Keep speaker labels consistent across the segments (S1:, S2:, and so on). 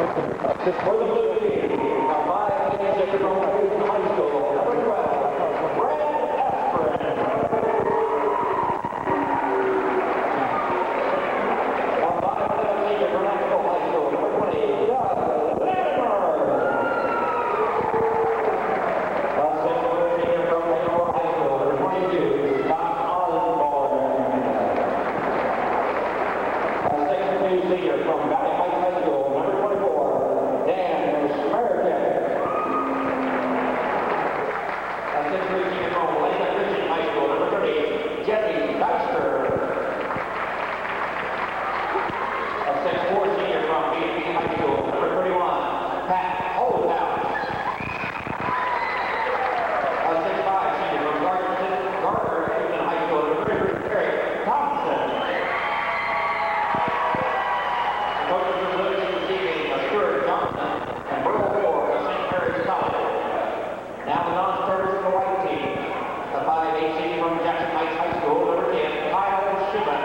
S1: For the blue team, a 5-6 from Highland High School, number 12, Brad Aspirin. A 5-7 senior from Nashville High School, number 20, Doug Ramirez. A 6-foot senior from Ramirez High School, number 22, Scott Osborne. A 6'2" senior from Valley Heights High School, number 24, Dan Ramirez. A 6'3" senior from Lake Christian High School, number 30, Jesse Baxter. A 6'4" senior from BB High School, number 31, Pat Oldhouse. A 6'5" senior from Gardner Christian High School, number 33, Eric Thompson. Coaches of the Blue Team this evening are Stuart Johnson and Burl Moore of St. Mary's College. Now the non-starters for the white team. The 5'8" senior from Jackson Heights High School, number 10, Kyle Schumann.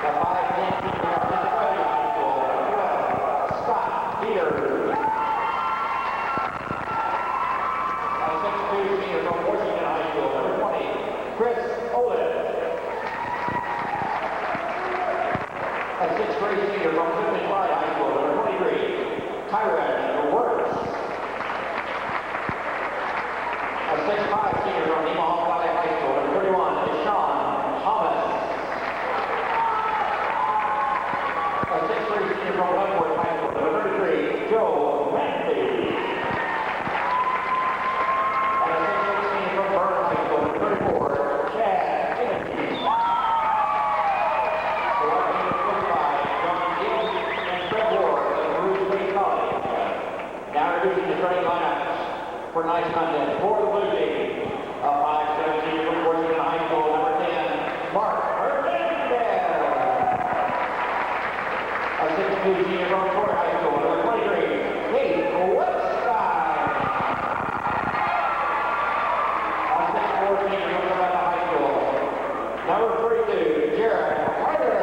S1: The 5'10" senior from Cincinnati High School, number 12, Scott Peters. A 6'2" senior from Washington High School, number 20, Chris Olin. A 6'3" senior from Cincinnati High School, number 23, Tyron Wirtz. A 6'5" senior from Nemaha Valley High School, number 31, Deshaun Thomas. A 6'3" senior from Leavenworth High School, number 33, Joe Manley. And a 6'6" senior from Burns High School, number 34, Chad Hennessy. Now introducing the starting lineups for tonight's contest. For the blue team, a 5'7" senior from Washington High School, number 10, Mark Hernandez. A 6'2" senior from Troy High School, number 23, Kate Webstein. A 6'4" senior from Savannah High School, number 32, Jared Carter.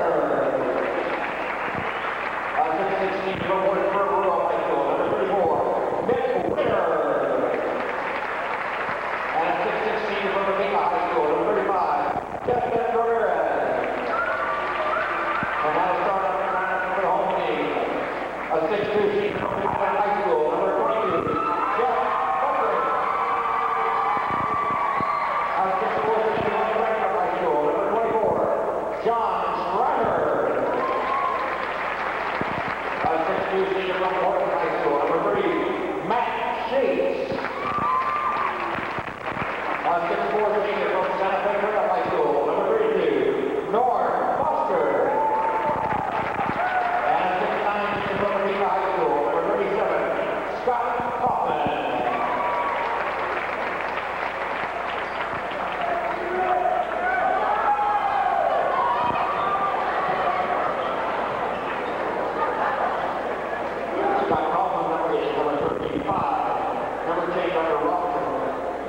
S1: A 6'6" senior from Woodford Rural High School, number 34, Nick Winter. And a 6'6" senior from Ramirez High School, number 35, Justin Ramirez. And now to start up the lineup for the home team, a 6'2" senior from Highland High School, number 22, Jeff Buckley. A 6'4" senior from Ramirez High School, number 24, John Schreiber. A 6'2" senior from Horton High School, number 3, Matt Sheets. A 6'4" senior from Santa Fe River High School, number 32, Norm Foster. And a 6'9" senior from Ramirez High School, number 37, Scott Kaufman. Scott Kaufman, number 8, number 35. Number 10, Dr. Robinson.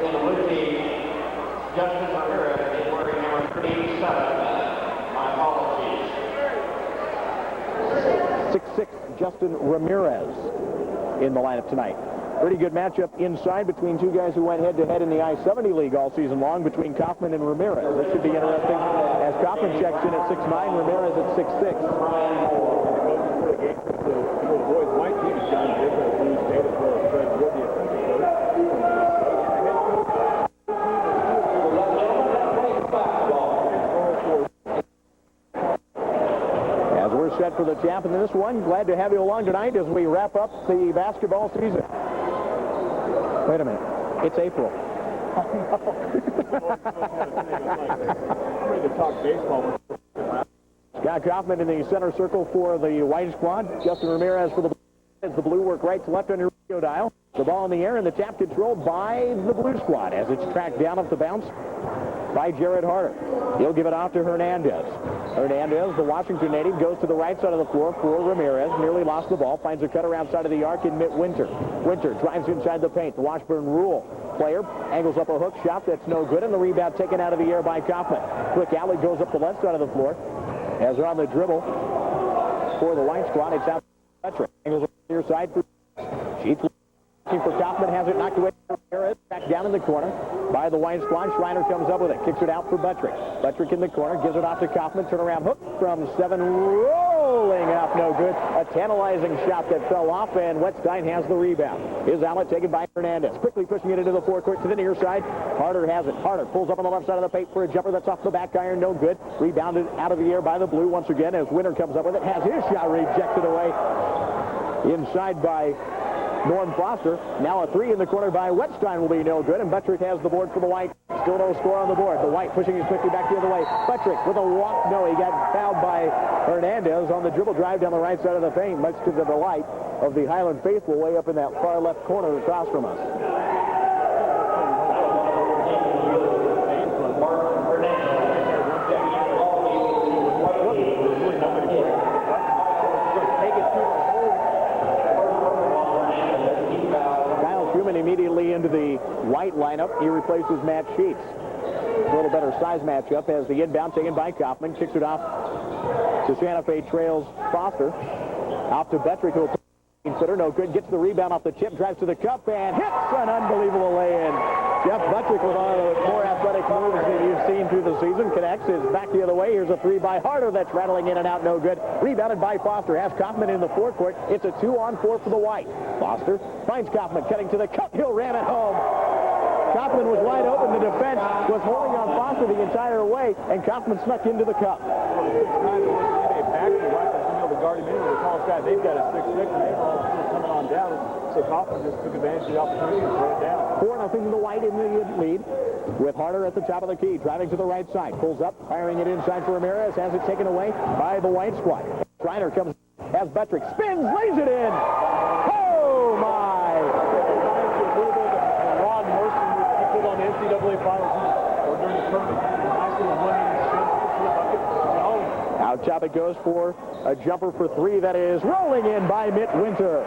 S1: In the blue team, Justin Ramirez is wearing number 37. My apologies.
S2: 6'6" Justin Ramirez in the lineup tonight. Pretty good matchup inside between two guys who went head-to-head in the I-70 League all season long, between Kaufman and Ramirez. This should be interesting as Kaufman checks in at 6'9", Ramirez at 6'6". As we're set for the tap in this one, glad to have you along tonight as we wrap up the basketball season. Wait a minute, it's April. Scott Kaufman in the center circle for the white squad. Justin Ramirez for the blue. As the blue work right to left on your radio dial. The ball in the air and the tap controlled by the blue squad as it's tracked down off the bounce by Jared Harder. He'll give it off to Hernandez. Hernandez, the Washington native, goes to the right side of the floor for Ramirez. Nearly lost the ball. Finds a cutter outside of the arc in Winter. Winter drives inside the paint. The Washburn Rule player angles up a hook shot. That's no good. And the rebound taken out of the air by Kaufman. Quick alley goes up the left side of the floor. As they're on the dribble, for the white squad. It's out to Patrick. Angles on the near side for Sheets. Looking for Kaufman, has it knocked away from Ramirez. Back down in the corner by the white squad. Schreiner comes up with it, kicks it out for Buttrick. Buttrick in the corner, gives it off to Kaufman. Turnaround hook from 7, rolling up, no good. A tantalizing shot that fell off, and Wetstein has the rebound. His outlet taken by Hernandez. Quickly pushing it into the forecourt to the near side. Harder has it. Harder pulls up on the left side of the paint for a jumper that's off the back iron, no good. Rebounded out of the air by the blue once again as Winter comes up with it. Has his shot rejected away. Inside by Norm Foster. Now a 3 in the corner by Wetstein will be no good, and Buttrick has the board for the White. Still no score on the board. The White pushing his quickly back the other way. Buttrick with a walk. No, he got fouled by Hernandez on the dribble drive down the right side of the paint, much to the delight of the Highland faithful way up in that far left corner across from us. Immediately into the White lineup. He replaces Matt Sheets. A little better size matchup as the inbound taken by Kaufman. Kicks it off to Santa Fe Trails Foster. Off to Buttrick, who will footer, no good. Gets the rebound off the tip, drives to the cup, and hits an unbelievable lay-in. Jeff Buttrick with one of the more athletic moves that you've seen through the season. Connects, is back the other way. Here's a 3 by Harder that's rattling in and out, no good. Rebounded by Foster. Has Kaufman in the forecourt. It's a 2-on-4 for the White. Foster finds Kaufman cutting to the cup. He'll ram it home. Kaufman was wide open. The defense was holding on Foster the entire way, and Kaufman snuck into the cup. Guard him in with the tall guy. They've got a 6'6", and they're all coming on down. So Kaufman just took advantage of the opportunity to throw it down. 4-0 to the White in the lead, with Harder at the top of the key, driving to the right side. Pulls up, firing it inside for Ramirez. Has it taken away by the White squad. Schreiner comes, has Buttrick, spins, lays it in. Oh my! Ron Morrison was put on the NCAA finals or during the tournament. Out top it goes for a jumper for 3 that is rolling in by Mitt Winter.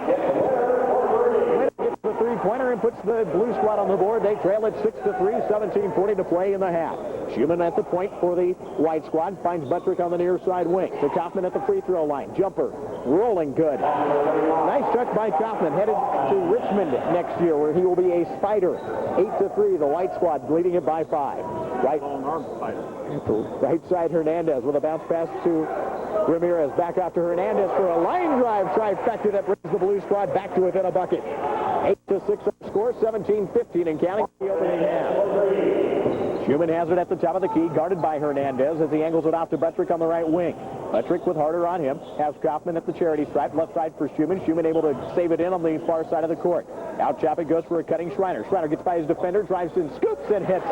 S2: Winter gets the three-pointer and puts the blue squad on the board. They trail it 6-3, 17:40 to play in the half. Schumann at the point for the White squad. Finds Buttrick on the near side wing. To Kaufman at the free throw line. Jumper rolling good. Nice touch by Kaufman. Headed to Richmond next year where he will be a Spider. 8-3, the White squad leading it by 5. Right side Hernandez with a bounce pass to Ramirez. Back out to Hernandez for a line drive trifecta that brings the blue squad back to within a bucket. 8-6 score, 17-15 and counting the opening half. Schumann has it at the top of the key, guarded by Hernandez as he angles it off to Buttrick on the right wing. Buttrick with Harder on him. Has Kaufman at the charity stripe. Left side for Schumann. Schumann able to save it in on the far side of the court. Out top it goes for a cutting Schreiner. Schreiner gets by his defender, drives in, scoops, and hits.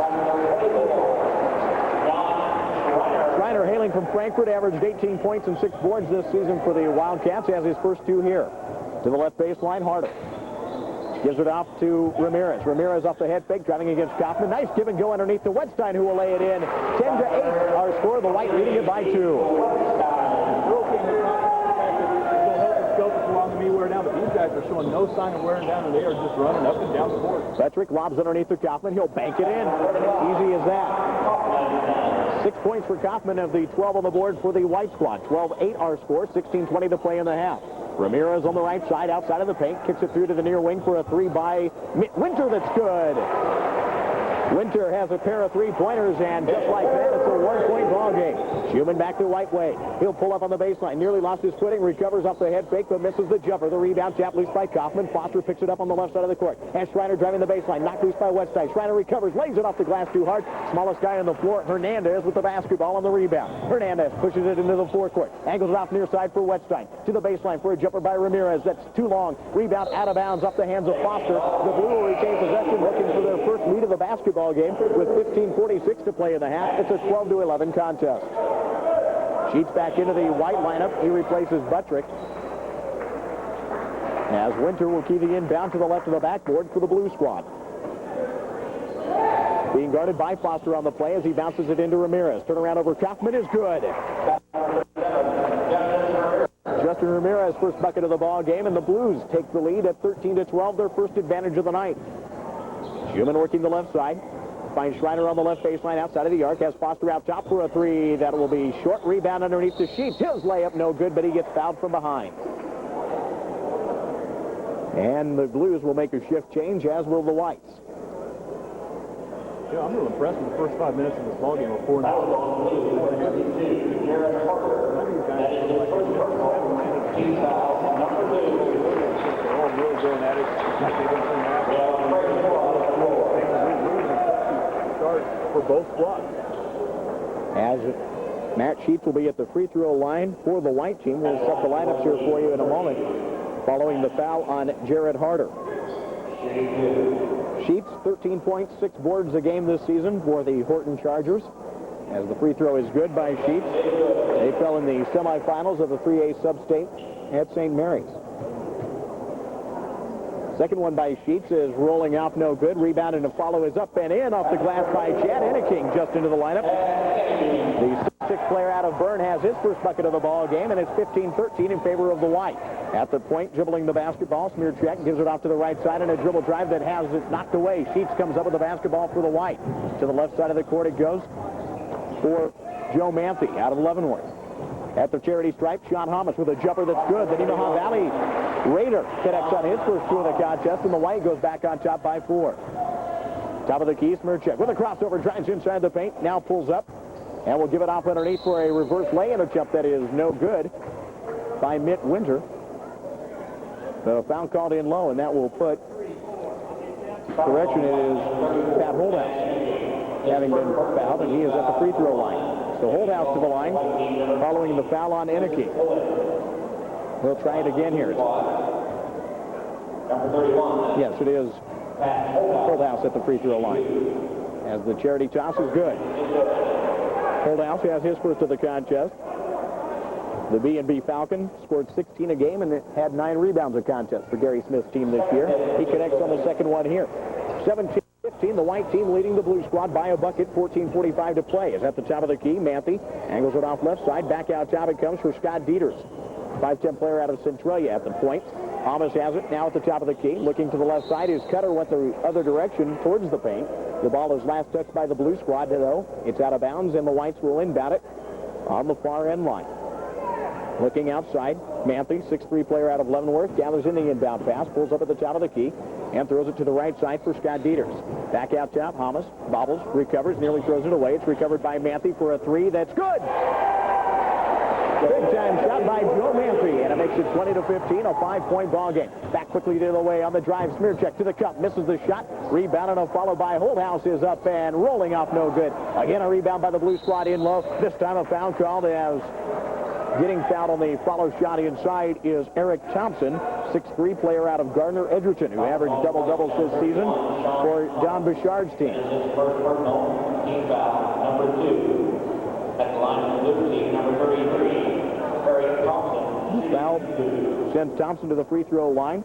S2: Schreiner, hailing from Frankfurt, averaged 18 points and 6 boards this season for the Wildcats. Has his first 2 here. To the left baseline, Harder. Gives it off to Ramirez. Ramirez off the head fake, driving against Kaufman. Nice give and go underneath to Wetstein, who will lay it in. 10-8, our score. The White leading it by 2. But these guys are showing no sign of wearing down, and they are just running up and down the court. Buttrick lobs underneath to Kaufman. He'll bank it in. Easy as that. 6 points for Kaufman of the 12 on the board for the White squad. 12-8 our score. 16:20 to play in the half. Ramirez on the right side, outside of the paint, kicks it through to the near wing for a 3 by Winter that's good. Winter has a pair of 3-pointers, and just like that, it's a 1-point ball game. Schumann back to White way. He'll pull up on the baseline. Nearly lost his footing, recovers off the head fake, but misses the jumper. The rebound tapped loose by Kaufman. Foster picks it up on the left side of the court. And Schreiner driving the baseline, knocked loose by Wetstein. Schreiner recovers, lays it off the glass too hard. Smallest guy on the floor, Hernandez, with the basketball on the rebound. Hernandez pushes it into the forecourt. Angles it off near side for Wetstein. To the baseline for a jumper by Ramirez. That's too long. Rebound out of bounds off the hands of Foster. The Blue will retain possession, looking for their first lead of the basketball game with 15:46 to play in the half. It's a 12-11 contest. Sheets back into the White lineup. He replaces Buttrick. As Winter will key the inbound to the left of the backboard for the Blue squad. Being guarded by Foster on the play as he bounces it into Ramirez. Turnaround over Kaufman is good. Justin Ramirez, first bucket of the ball game, and the Blues take the lead at 13-12, their first advantage of the night. Schumann working the left side. finds Schreiner on the left baseline outside of the arc. Has Foster out top for a three. That will be short. Rebound underneath the Sheets. His layup no good, but he gets fouled from behind. And the Blues will make a shift change, as will the Whites.
S3: Yeah, I'm real impressed with the first 5 minutes of this ballgame. We're 4-0. Really going at it. Start for both squads.
S2: As Matt Sheets will be at the free throw line for the White team. We'll set the lineups here for you in a moment, following the foul on Jared Harder. Sheets, 13 points, 6 boards a game this season for the Horton Chargers. As the free throw is good by Sheets. They fell in the semifinals of the 3A sub-state at St. Mary's. Second one by Sheets is rolling off, no good. Rebound and a follow is up and in off the glass by Chad Enneking, just into the lineup. The 6th player out of Byrne has his first bucket of the ball game, and it's 15-13 in favor of the White. At the point, dribbling the basketball, Smearcheck gives it off to the right side, and a dribble drive that has it knocked away. Sheets comes up with the basketball for the White. To the left side of the court it goes for Joe Manthe out of Leavenworth. At the charity stripe, Sean Thomas with a jumper that's good. The Nemaha Valley Raider connects on his first two of the contest, and the White goes back on top by 4. Top of the key, Smearcheck with a crossover, drives inside the paint, now pulls up, and will give it off underneath for a reverse lay-in attempt that is no good by Mitt Winter. But a foul called in low, and that will put, correction, it is Pat Holdhouse having been fouled, and he is at the free throw line. So Holdhouse to the line, following the foul on Enneking. We'll try it again here.
S1: Number 31.
S2: Yes, it is Holdhouse at the free throw line. As the charity toss is good. Holdhouse has his first of the contest. The B&B Falcon scored 16 a game and it had 9 rebounds a contest for Gary Smith's team this year. He connects on the second one here. 17-15, the White team leading the Blue squad by a bucket. 14:45 to play. Is at the top of the key. Manthe angles it off left side. Back out top it comes for Scott Dieters. 5'10 player out of Centralia at the point. Thomas has it now at the top of the key. Looking to the left side. His cutter went the other direction towards the paint. The ball is last touched by the Blue squad, though. It's out of bounds, and the Whites will inbound it on the far end line. Looking outside, Manthe, 6'3 player out of Leavenworth, gathers in the inbound pass, pulls up at the top of the key, and throws it to the right side for Scott Dieters. Back out top, Thomas bobbles, recovers, nearly throws it away. It's recovered by Manthe for a 3. That's good! Big time shot by Joe Manthe, and it makes it 20-15, a 5-point ball game. Back quickly the other way on the drive. Smearcheck to the cup, misses the shot. Rebound and a follow by Holdhouse is up and rolling off, no good. Again, a rebound by the Blue squad in low. This time a foul called as getting fouled on the follow shot inside is Eric Thompson, 6'3 player out of Gardner Edgerton, who averaged double-doubles this season for Don Bouchard's team.
S1: First personal, team foul, number 2. At the line of the Blue team, number 33, Eric Thompson.
S2: Foul sent Thompson to the free throw line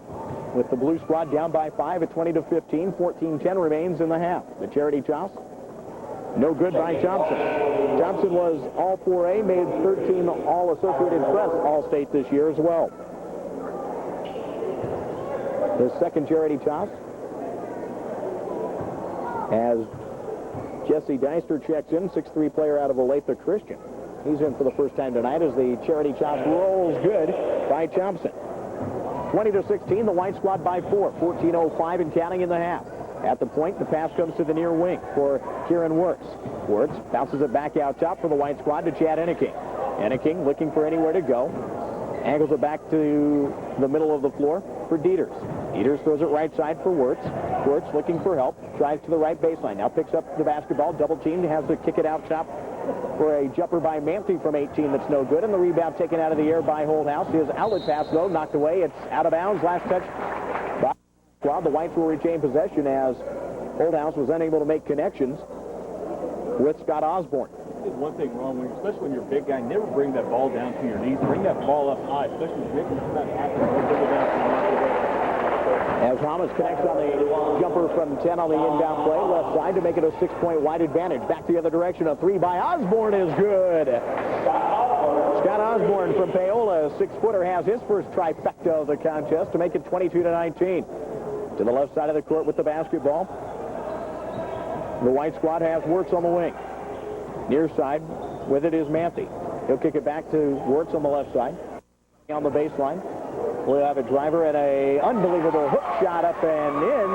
S2: with the Blue squad down by 5 at 20-15. 14-10 remains in the half. The charity toss, no good by Thompson. Thompson was all 4A, made 13 All-Associated Press All-State this year as well. The second charity toss, as Jesse Deister checks in, 6'3 player out of Olathe Christian. He's in for the first time tonight as the charity toss rolls good by Thompson. 20-16, the White squad by 4. 14:05 and counting in the half. At the point, the pass comes to the near wing for Kieran Wirtz. Wirtz bounces it back out top for the White squad to Chad Enneking. Enneking looking for anywhere to go. Angles it back to the middle of the floor for Dieters. Dieters throws it right side for Wirtz. Wirtz looking for help. Drives to the right baseline. Now picks up the basketball. Double teamed. Has to kick it out top for a jumper by Manthe from 18 that's no good. And the rebound taken out of the air by Holdhouse. His outlet pass, though, knocked away. It's out of bounds. Last touch by Squad. The Whites will retain possession as Holdhouse was unable to make connections with Scott Osborne.
S3: There's one thing wrong, especially when you're a big guy, never bring that ball down to your knees. Bring that ball up high, especially when you're making that happen.
S2: As Thomas connects on the jumper from 10 on the inbound play, left side to make it a 6-point wide advantage. Back the other direction, a 3 by Osborne is good. Scott Osborne from Paola, a 6-footer, has his first trifecta of the contest to make it 22-19. To the left side of the court with the basketball The white squad has Wirtz on the wing. Near side with it is Manthe. He'll kick it back to Wirtz on the left side. On the baseline, we'll have a driver and a unbelievable hook shot up and in.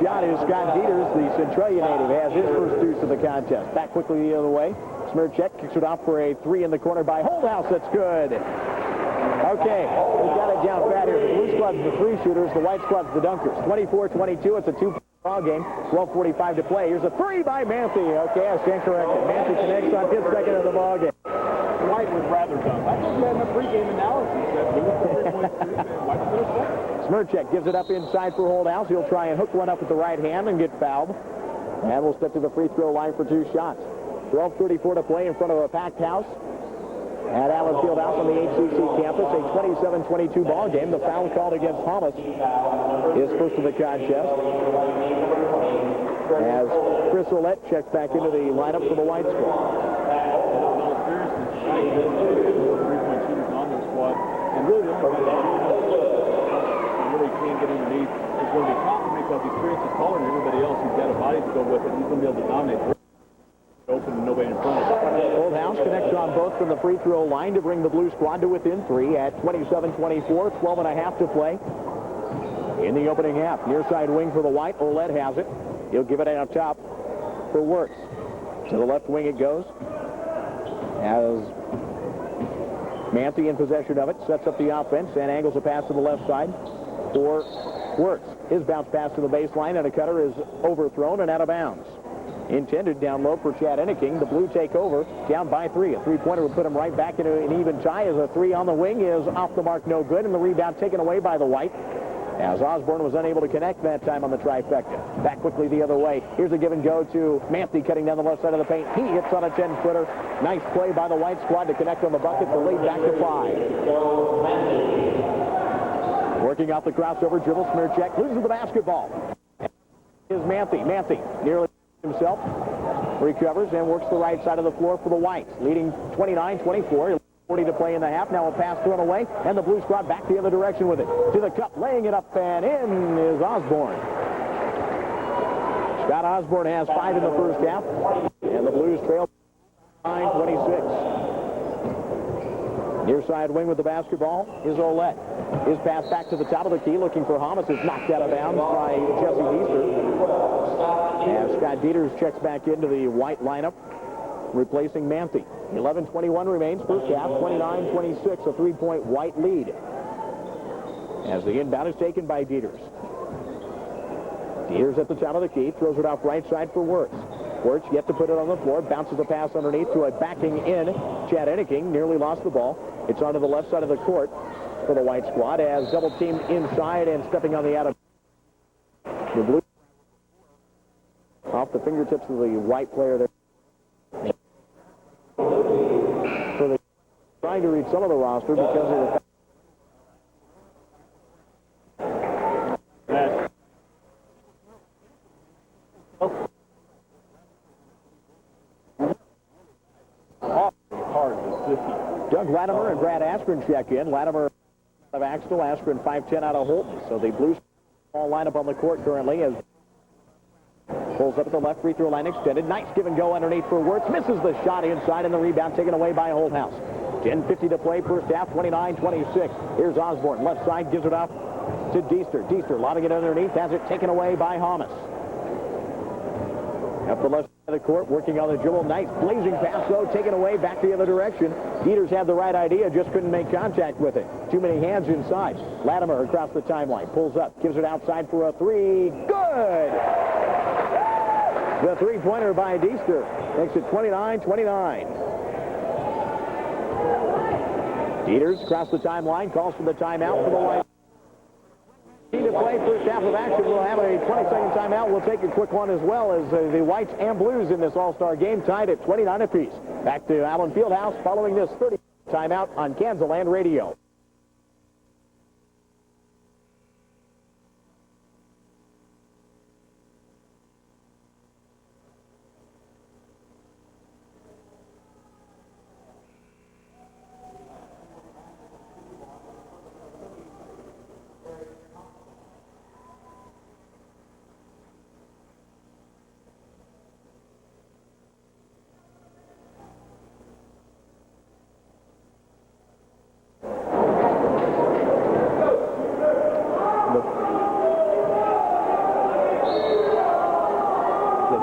S2: Shot is Scott Dieters, the Centralia native, has his first deuce of the contest. Back quickly the other way. Smirchek kicks it off for a three in the corner by Holdhouse. That's good. Okay, we got it down fat here. The blue squad's the three shooters, the white squad's the dunkers. 24-22, it's a two-ball game. 12:45 to play. Here's a three by Manthe. Okay, I stand corrected. Manthe connects on his second of the ball game.
S3: White was rather dumb. I think we had a pregame analysis that we were 3.3 and White was second.
S2: Smirchek gives it up inside for Holdhouse. He'll try and hook one up with the right hand and get fouled. And we'll step to the free throw line for two shots. 12:34 to play in front of a packed house at Allen Fieldhouse on the HCC campus. A 27-22 ball game. The foul called against Hollis is first of the contest. As Chris Ouellette checks back into the lineup for the white squad.
S3: Three-point shooters on their squad, and really the only that really can't get underneath is going to be Cotton because the experience is taller than everybody else. He's got a body to go with it. He's going to be able to dominate. Open and nobody in front of him.
S2: Holdhouse connects on both from the free throw line to bring the blue squad to within three at 27-24, 12.5 to play in the opening half. Near side wing for the white. Ouellette has it. He'll give it out top for Wirtz. To the left wing it goes. As Manthe in possession of it, sets up the offense and angles a pass to the left side for Wirtz. His bounce pass to the baseline and a cutter is overthrown and out of bounds. Intended down low for Chad Enneking. The blue take over, down by three. A three-pointer would put him right back into an even tie as a three on the wing is off the mark, no good, and the rebound taken away by the white. As Osborne was unable to connect that time on the trifecta. Back quickly the other way. Here's a give and go to Manthe cutting down the left side of the paint. He hits on a 10-footer. Nice play by the white squad to connect on the bucket. The lead back to 5. Working off the crossover dribble. Smirchek loses the basketball. Is Manthe. Manthe nearly himself. Recovers and works the right side of the floor for the whites. Leading 29-24. 40 to play in the half. Now a pass thrown away, and the blue squad back the other direction with it. To the cup, laying it up and in is Osborne. Scott Osborne has 5 in the first half, and the Blues trail 9-26. Near side wing with the basketball is Ouellette. His pass back to the top of the key, looking for Hamas. Is knocked out of bounds by Jesse Deeser. And Scott Dieters checks back into the white lineup, replacing Manthe. 11:21 remains, first half, 29-26, a three-point white lead. As the inbound is taken by Dieters. Dieters at the top of the key, throws it off right side for Wirtz. Wirtz yet to put it on the floor, bounces the pass underneath to a backing in. Chad Enneking nearly lost the ball. It's onto the left side of the court for the white squad as double teamed inside and stepping on the out of the blue. Off the fingertips of the white player there. So they're trying to read some of the roster because of the Doug Latimer and Brad Askren check in. Latimer out of Axtell, Askren 5'10" out of Holton. So the Blues all lineup on the court currently as pulls up at the left free throw line extended. Nice give and go underneath for Wirtz. Misses the shot inside and the rebound taken away by Holdhouse. 10:50 to play first half, 29-26. Here's Osborne. Left side gives it off to Deester. Deester lobbing it underneath. Has it taken away by Hamas. Up the left side of the court, working on the dribble. Nice blazing pass, though, taken away back the other direction. Dieters had the right idea, just couldn't make contact with it. Too many hands inside. Latimer across the timeline, pulls up, gives it outside for a three. Good! The three-pointer by Deester makes it 29-29. Dieters across the timeline, calls for the timeout for the White. To play first half of action. We'll have a 20-second timeout. We'll take a quick one as well as the Whites and Blues in this All-Star game tied at 29 apiece. Back to Allen Fieldhouse following this 30 timeout on Kansas Radio.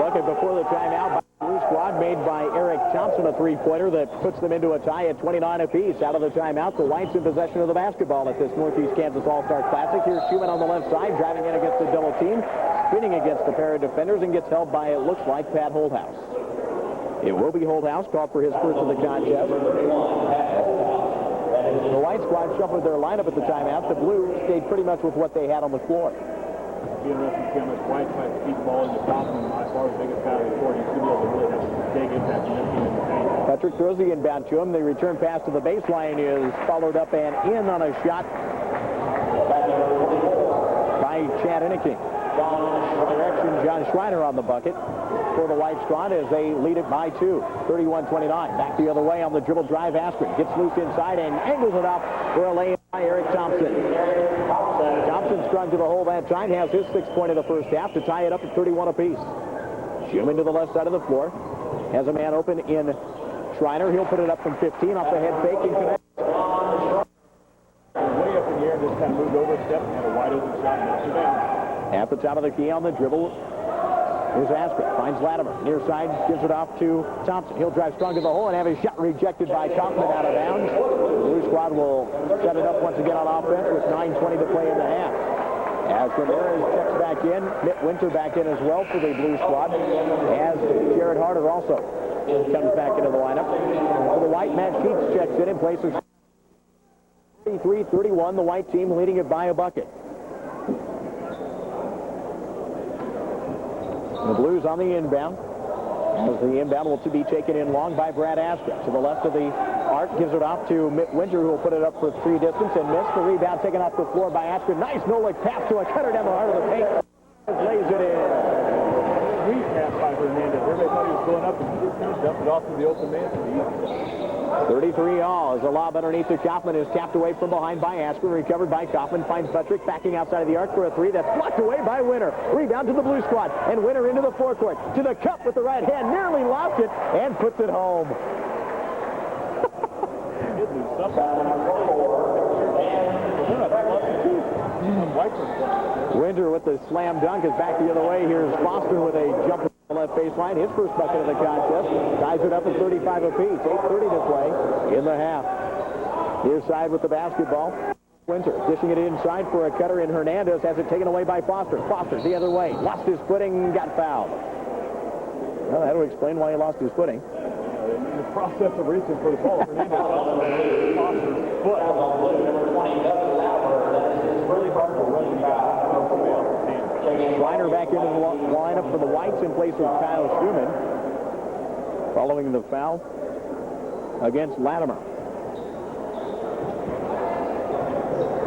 S2: bucket before the timeout by the Blue Squad, made by Eric Thompson, a three-pointer that puts them into a tie at 29 apiece. Out of the timeout, the Whites in possession of the basketball at this Northeast Kansas All-Star Classic. Here's Schumann on the left side, driving in against the double team, spinning against the pair of defenders, and gets held by, it looks like, Pat Holthouse. It will be Holthouse, called for his first of the contest. The White Squad shuffled their lineup at the timeout. The Blue stayed pretty much with what they had on the floor.
S3: It'll be interesting to see how much White tries to keep the ball in the top and by far the biggest guy on the court. He's going to be able to really have a big impact on this team in the paint.
S2: Patrick throws the inbound to him. The return pass to the baseline is followed up and in on a shot by Chad Inniking. Direction, John Schreiner on the bucket for the White Squad as they lead it by 2, 31-29. Back the other way on the dribble drive. Askren gets loose inside and angles it up for a layup by Eric Thompson. Thompson strung to the hole that time, has his 6th point of the first half to tie it up at 31 apiece. Schumann to the left side of the floor. Has a man open in Schreiner. He'll put it up from 15 off the head fake and connect.
S3: Way up in the air, just kind of moved over a step and had a wide open shot and knocked it down.
S2: At the top of the key on the dribble is Askren. Finds Latimer. Near side, gives it off to Thompson. He'll drive strong to the hole and have his shot rejected by Kaufman out of bounds. The Blue Squad will set it up once again on offense with 9:20 to play in the half. As Ramirez checks back in, Mitt Winter back in as well for the Blue Squad. As Jared Harder also comes back into the lineup. For the White, Matt Sheets checks in place of 33-31. The White team leading it by a bucket. The Blues on the inbound. As the inbound will be taken in long by Brad Askren. To the left of the arc, gives it off to Mitt Winter, who will put it up for 3 distance and miss. The rebound taken off the floor by Askren. Nice no-look pass to a cutter down the heart of the paint. Lays it in.
S3: Sweet pass by Hernandez. Everybody thought he was going up and dumped it off to the open man.
S2: 33 all as the lob underneath to Kaufman is tapped away from behind by Askren. Recovered by Kaufman. Finds Buttrick backing outside of the arc for a 3. That's blocked away by Winter. Rebound to the Blue Squad. And Winter into the forecourt. To the cup with the right hand. Nearly lost it and puts it home. Winter with the slam dunk is back the other way. Here's Foster with a jumper on the left baseline. His first bucket of the contest. Ties it up at 35 apiece. 8:30 to play in the half. Near side with the basketball. Winter dishing it inside for a cutter in Hernandez. Has it taken away by Foster. Foster the other way. Lost his footing. Got fouled. Well, that'll explain why he lost his footing.
S3: In the process of reaching for the ball, Hernandez Foster's foot.
S2: Schreiner back into the lineup for the Whites in place of Kyle Schumann. Following the foul against Latimer.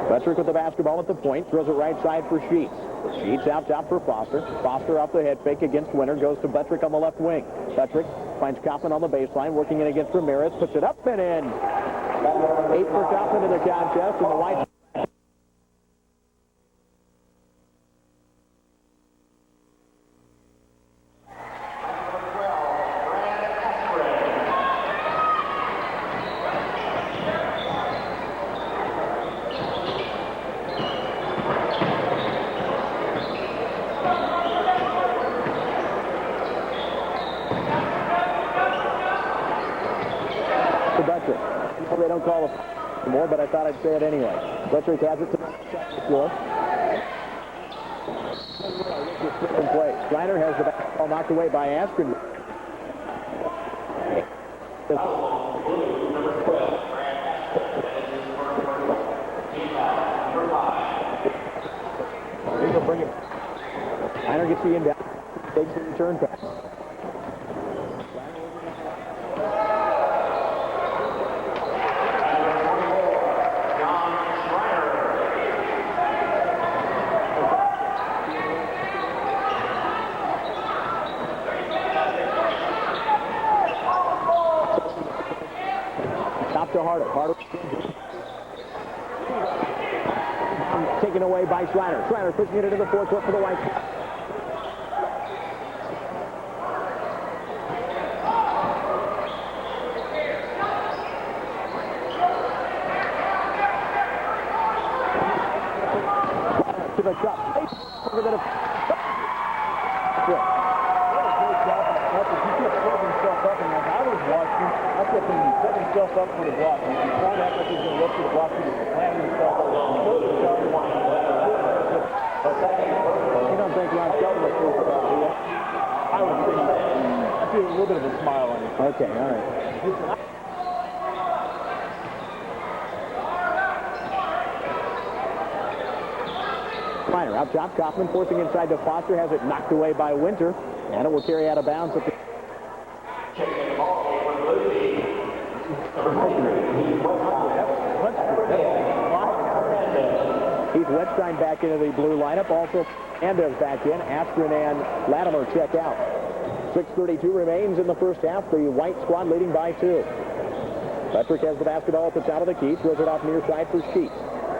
S2: Buttrick with the basketball at the point. Throws it right side for Sheets. Sheets out top for Foster. Foster off the head fake against Winter. Goes to Buttrick on the left wing. Buttrick finds Kaufman on the baseline. Working in against Ramirez. Puts it up and in. 8 for Kaufman in the contest. And the Whites. They don't call it anymore, but I thought I'd say it anyway. Buttrick has it to the floor. In play. Schreiner has the basketball knocked away by Askren. Schreiner gets the inbound. Takes the return pass. To Harder. Harder taken away by Schreiner. Schreiner pushing it into the forecourt for the Whites. To the cup.
S3: step up for the block. If you don't act like he's going to look for the block, he's planning himself.
S2: You don't think Ron Shelton was proof about it, do you?
S3: I would think I see a little bit of a smile on his face.
S2: Okay, all right. Kleiner up top. Kaufman forcing inside to Foster. Has it knocked away by Winter. And it will carry out of bounds at the... Heath Wettstein back into the blue lineup. Also, Hernandez back in. Askren and Latimer check out. 6:32 remains in the first half. The white squad leading by 2. Patrick has the basketball at the top of the key. Throws it off near side for Sheets.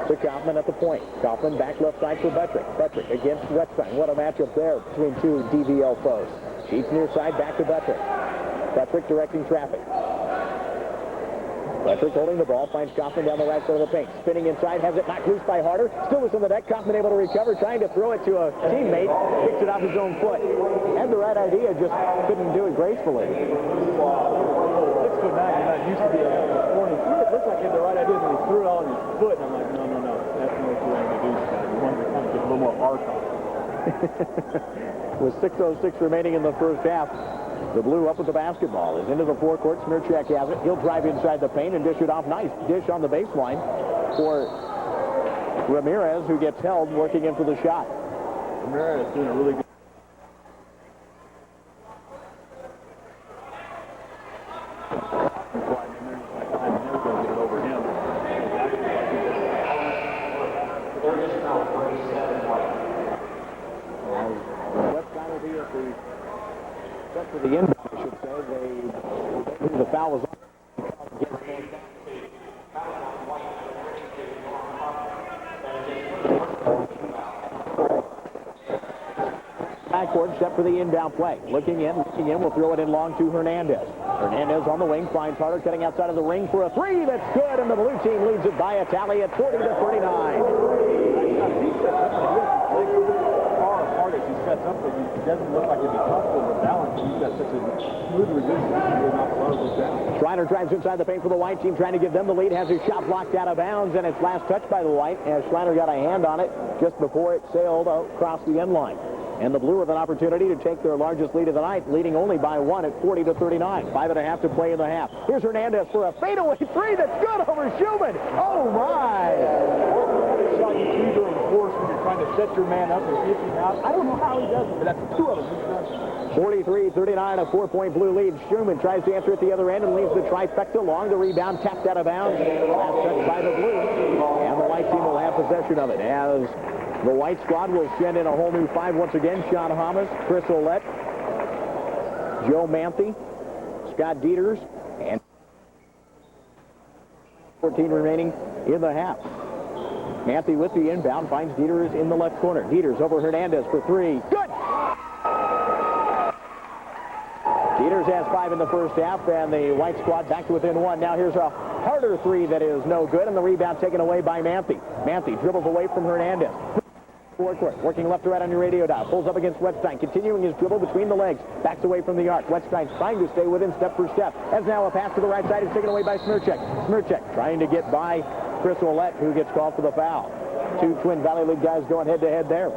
S2: To Kaufman at the point. Kaufman back left side for Buttrick. Buttrick against Wettstein. What a matchup there between two DVL foes. Sheets near side, back to Buttrick. Buttrick directing traffic. Buttrick holding the ball, finds Kaufman down the right side of the paint. Spinning inside, has it knocked loose by Harder. Still was on the deck. Kaufman able to recover, trying to throw it to a teammate. Picks it off his own foot. Had the right idea, just couldn't do it gracefully.
S3: 6'9", you're not used to being morning. It looked like he had the right idea, and he threw it all on his foot. And I'm like, no. That's not what you wanted to do, Scott. You wanted to kind of get a little more arc on it.
S2: With 6:06 remaining in the first half, the Blue up with the basketball. Is into the forecourt. Smirchek has it. He'll drive inside the paint and dish it off. Nice dish on the baseline for Ramirez, who gets held working in for the shot.
S3: Ramirez doing a really good.
S2: The inbound, I should say, the foul was on. Backcourt set for the inbound play. Looking in, will throw it in long to Hernandez. Hernandez on the wing, finds Harder cutting outside of the ring for a three. That's good, and the blue team leads it by a tally at 40-39.
S3: He sets up, but he doesn't look like he'd be comfortable with balance. He's got such a smooth resistance. He's knock a lot of those down.
S2: Schreiner drives inside the paint for the white team, trying to give them the lead. Has his shot blocked out of bounds, and it's last touched by the white, as Schreiner got a hand on it just before it sailed across the end line. And the Blue with an opportunity to take their largest lead of the night, leading only by 1 at 40-39. 5.5 to play in the half. Here's Hernandez for a fadeaway three that's good over Schumann. Oh, my!
S3: Shot you two during force when you're trying to set your man up and get him out. I don't know how he does it, but that's two of them.
S2: 43-39, a 4-point Blue lead. Schumann tries to answer at the other end and leaves the trifecta long. The rebound tapped out of bounds. Last touch by the Blue. And the white team will have possession of it as the white squad will send in a whole new 5 once again. Sean Hamas, Chris Ouellette, Joe Manthe, Scott Dieters, and 14 remaining in the half. Manthe with the inbound finds Dieters in the left corner. Dieters over Hernandez for 3. Good! Dieters has 5 in the first half, and the white squad back to within 1. Now here's a Harder three that is no good, and the rebound taken away by Manthe. Manthe dribbles away from Hernandez. Forecourt, working left to right on your radio dial. Pulls up against Wettstein, continuing his dribble between the legs. Backs away from the arc. Wettstein trying to stay within step for step. As now a pass to the right side is taken away by Smirchek. Smirchek trying to get by Chris Ouellette, who gets called for the foul. Two Twin Valley League guys going head-to-head there.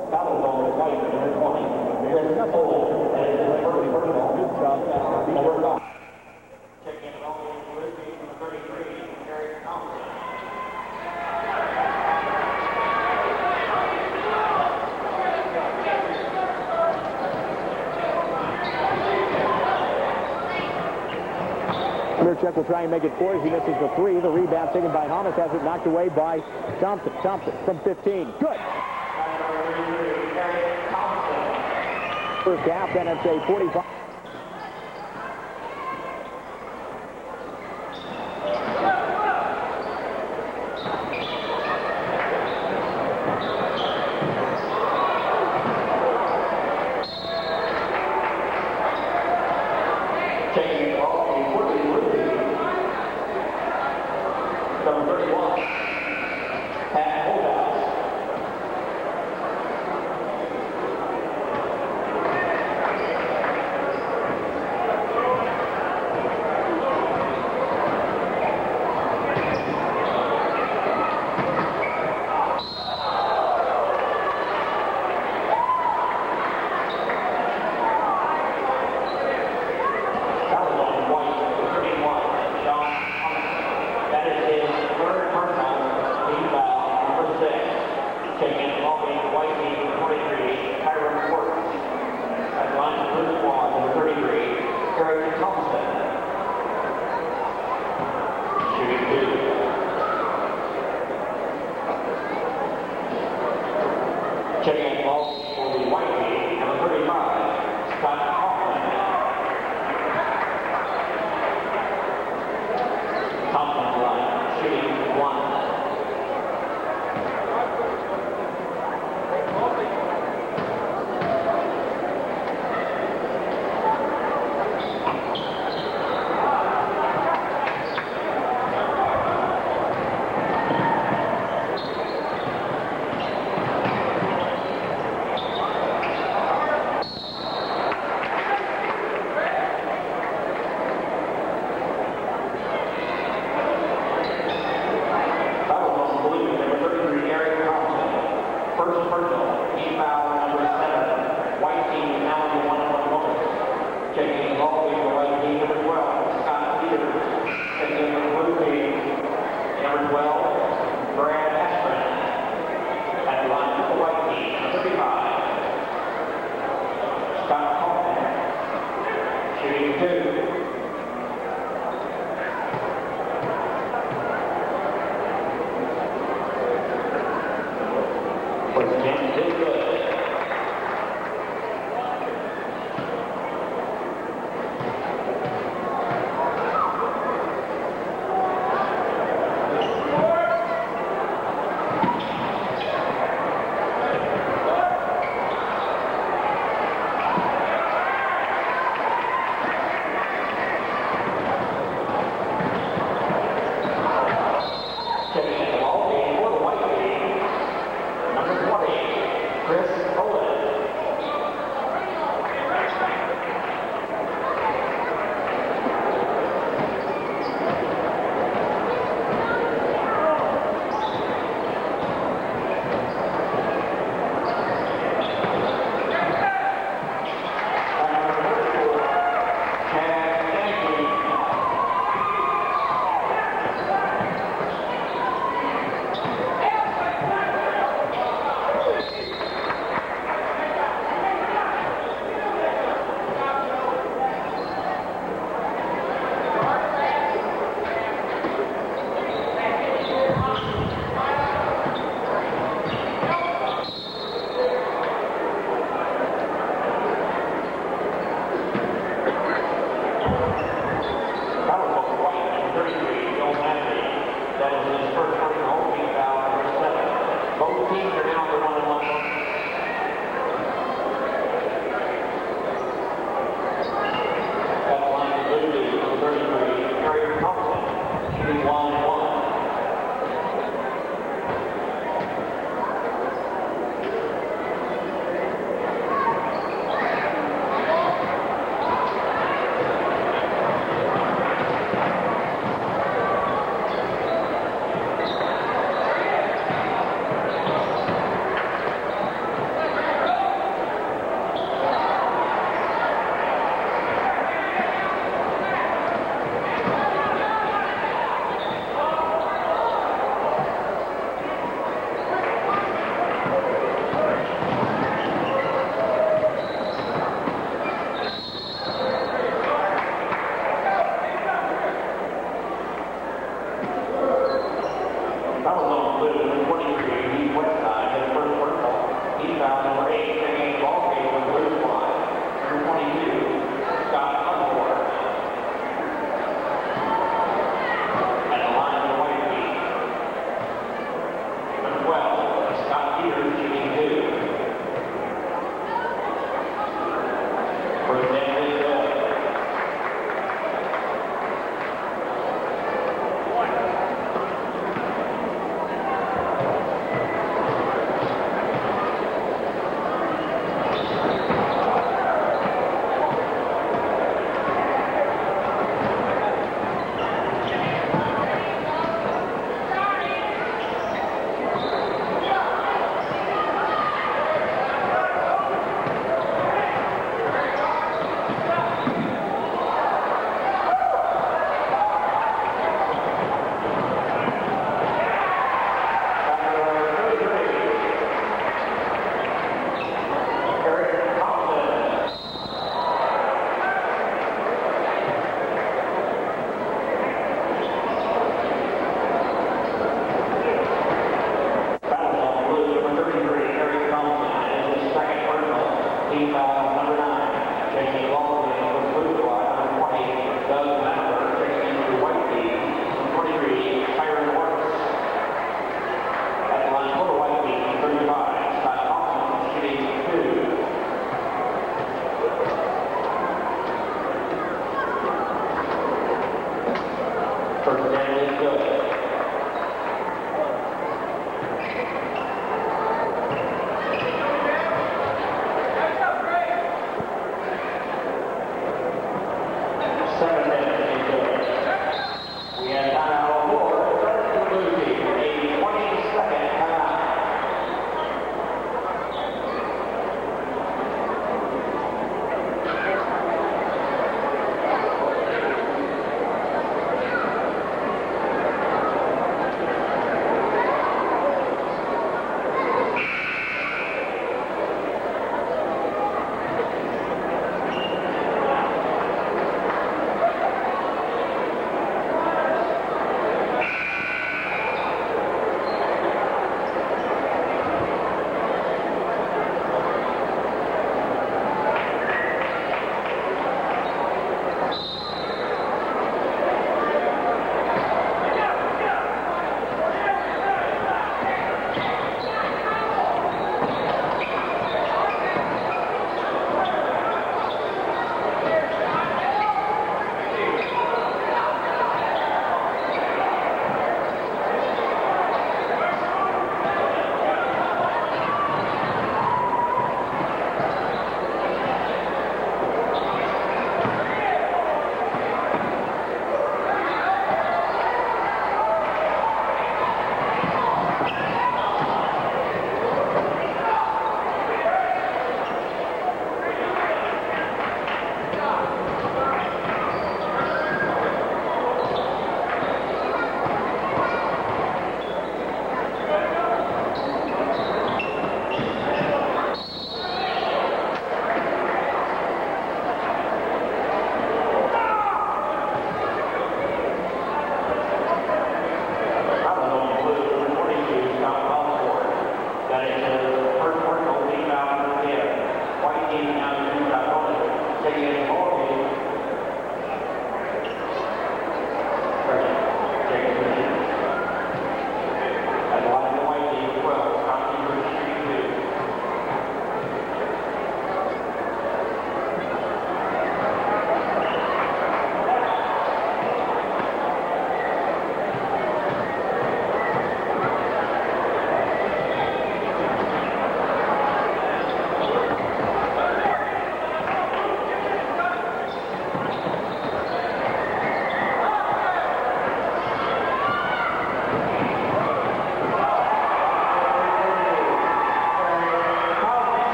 S2: Smirchek will try and make it 4 as he misses the 3. The rebound taken by Hamas, has it knocked away by Thompson. Thompson from 15. Good. First half, then it's a 45.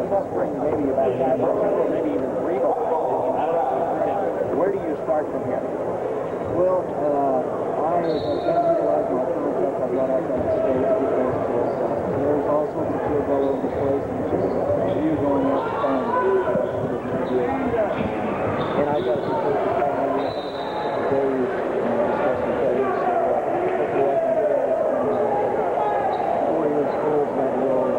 S2: must bring maybe about 5 or maybe even 3 balls. Where do you start from here?
S4: Well, I have utilized my concept. I've got out on the stage because there's all sorts of fields all over the place, and just you going out to find and I got to complete the family days and discussing things. So hopefully I can get some 4-year schools that will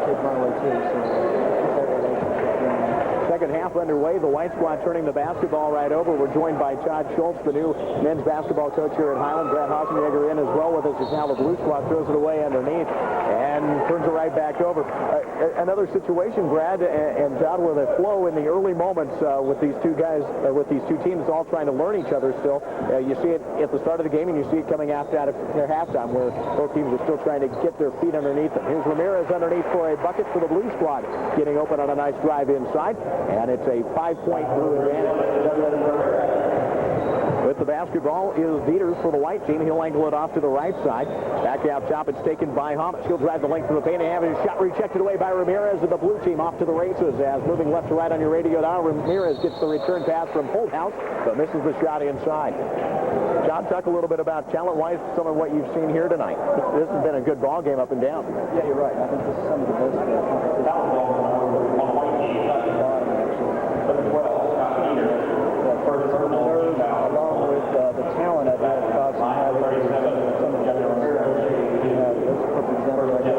S4: take my way too. So keep that relationship going.
S2: Second half underway. The White Squad turning the basketball right over. We're joined by Todd Schultz, the new men's basketball coach here at Highland. Brad Hossenjäger in as well with us as now the Blue Squad throws it away underneath and turns it right back over. Another situation, Brad and Todd, where the flow in the early moments with these two guys, with these two teams all trying to learn each other still. You see it at the start of the game and you see it coming out of their halftime where both teams are still trying to get their feet underneath them. Here's Ramirez underneath for a bucket for the Blue Squad, getting open on a nice drive inside. And it's a 5-point Blue advantage. With the basketball is Dieters for the white team. He'll angle it off to the right side. Back out top, it's taken by Hamas. He'll drive the length of the paint and have his shot rejected away by Ramirez, and the blue team off to the races. As moving left to right on your radio now, Ramirez gets the return pass from Holthouse, but misses the shot inside. John, talk a little bit about talent-wise some of what you've seen here tonight. This has been a good ball game up and down.
S4: Yeah, you're right. I think this is some of the best competition. Along with the talent of it, caused some high levels of some of the that's a perfect example right here.